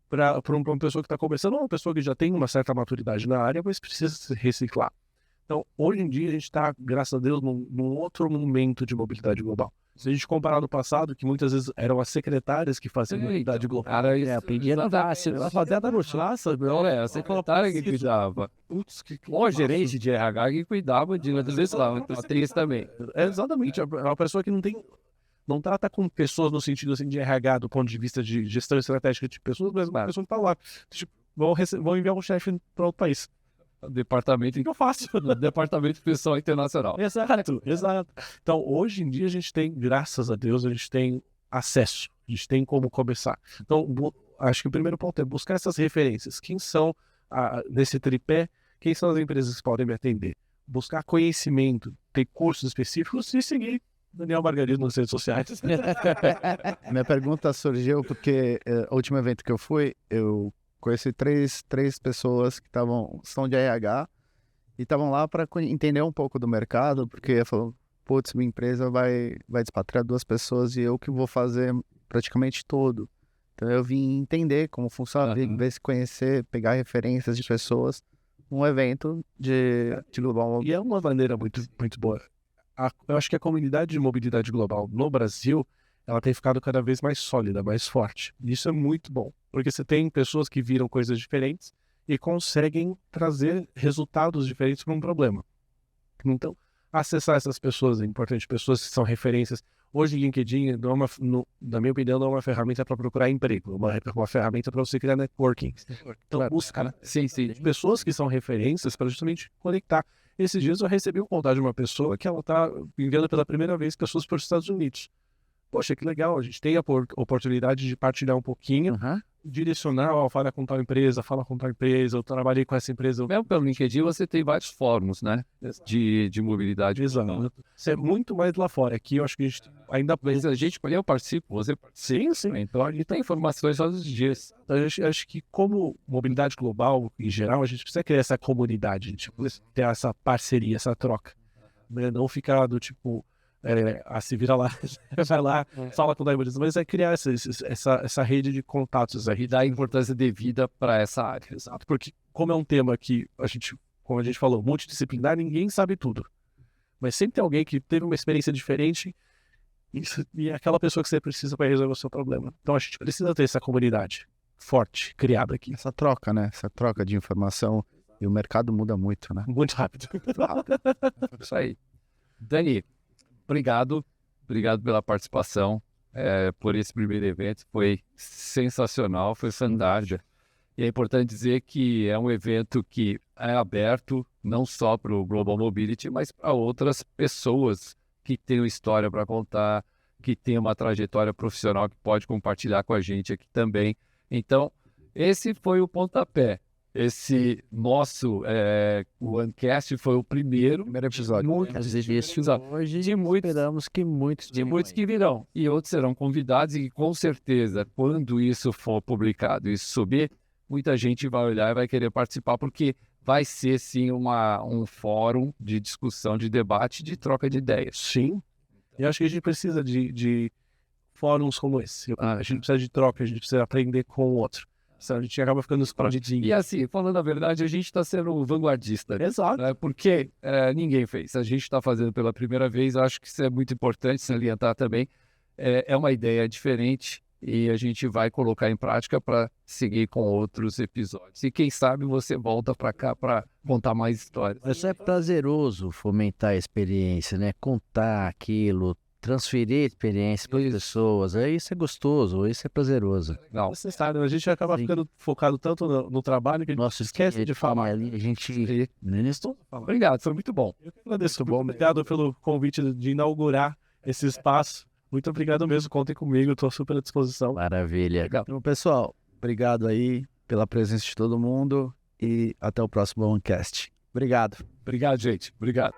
para uma pessoa que está começando, ou uma pessoa que já tem uma certa maturidade na área, mas precisa se reciclar. Então, hoje em dia, a gente está, graças a Deus, num outro momento de mobilidade global. Se a gente comparar no passado, que muitas vezes eram as secretárias que faziam mobilidade global. Cara, aprendi a dar, ela fazia da mochilaça, a secretária que cuidava. Ou a gerente de RH que cuidava de legislação, atriz também. Exatamente, é uma pessoa que não trata com pessoas no sentido assim, de RH, do ponto de vista de gestão estratégica de pessoas, mas uma pessoa que está lá. Tipo, vão enviar um chefe para outro país. Departamento que eu faço, Departamento Pessoal Internacional. Exato. Então, hoje em dia, a gente tem, graças a Deus, a gente tem acesso, a gente tem como começar. Então, acho que o primeiro ponto é buscar essas referências. Quem são, nesse tripé, quem são as empresas que podem me atender? Buscar conhecimento, ter cursos específicos e seguir Daniel Margarida nas redes sociais. Minha pergunta surgiu porque o último evento que eu fui, eu conheci três pessoas que são de RH e estavam lá para entender um pouco do mercado, porque falou, putz, minha empresa vai despatriar 2 pessoas e eu que vou fazer praticamente tudo. Então eu vim entender como funciona, ver se conhecer, pegar referências de pessoas num evento de global. E é uma maneira muito, muito boa. Eu acho que a comunidade de mobilidade global no Brasil, ela tem ficado cada vez mais sólida, mais forte. E isso é muito bom, porque você tem pessoas que viram coisas diferentes e conseguem trazer resultados diferentes para um problema. Então, acessar essas pessoas é importante, pessoas que são referências. Hoje, o LinkedIn, na minha opinião, não é uma ferramenta para procurar emprego, é uma ferramenta para você criar networking. Então, buscar pessoas que são referências para justamente conectar. Esses dias eu recebi um contato de uma pessoa que ela está enviando pela primeira vez pessoas para os Estados Unidos. Poxa, que legal, a gente tem a oportunidade de partilhar um pouquinho, direcionar, fala com tal empresa, eu trabalhei com essa empresa. Mesmo pelo LinkedIn você tem vários fóruns, né, de mobilidade. Exato. Isso é muito mais lá fora. Aqui eu acho que a gente ainda... Mas eu participo, você participa. Sim. Então a gente tem informações todos os dias. Eu acho que como mobilidade global, em geral, a gente precisa criar essa comunidade, tipo, ter essa parceria, essa troca. Né? Não ficar do tipo... se vira lá, vai lá, fala com o Daimoniz, mas é criar essa rede de contatos e dar importância devida para essa área. Exato, porque como é um tema que como a gente falou, multidisciplinar, ninguém sabe tudo. Mas sempre tem alguém que teve uma experiência diferente e é aquela pessoa que você precisa para resolver o seu problema. Então a gente precisa ter essa comunidade forte, criada aqui. Essa troca, né? Essa troca de informação. E o mercado muda muito, né? Muito rápido. Isso aí. Dani, obrigado pela participação, por esse primeiro evento, foi sensacional, foi fantástico. E é importante dizer que é um evento que é aberto não só para o Global Mobility, mas para outras pessoas que têm uma história para contar, que têm uma trajetória profissional que pode compartilhar com a gente aqui também. Então, esse foi o pontapé. Esse nosso OneCast foi o primeiro episódio. Esperamos que muitos que virão. E outros serão convidados e com certeza, quando isso for publicado e subir, muita gente vai olhar e vai querer participar, porque vai ser sim um fórum de discussão, de debate, de troca de ideias. Sim. E acho que a gente precisa de fóruns como esse. A gente precisa de troca, a gente precisa aprender com o outro. A gente acaba ficando escondidinho. E assim, falando a verdade, a gente está sendo vanguardista. Exato. Né? Porque ninguém fez. A gente está fazendo pela primeira vez. Acho que isso é muito importante salientar também. É uma ideia diferente e a gente vai colocar em prática para seguir com outros episódios. E quem sabe você volta para cá para contar mais histórias. Isso é prazeroso fomentar a experiência, né? Contar aquilo, transferir a experiência para as pessoas. Isso é gostoso, isso é prazeroso. Não, Você sabe, a gente acaba Sim. ficando focado tanto no trabalho que a gente Nossa, esquece de falar. Ali, a gente. obrigado, foi muito bom. Eu que agradeço. Muito bom Muito obrigado pelo convite de inaugurar esse espaço. Muito obrigado mesmo. Contem comigo. Estou super à disposição. Maravilha. Legal. Então, pessoal, obrigado aí pela presença de todo mundo e até o próximo OneCast. Obrigado. Obrigado, gente. Obrigado.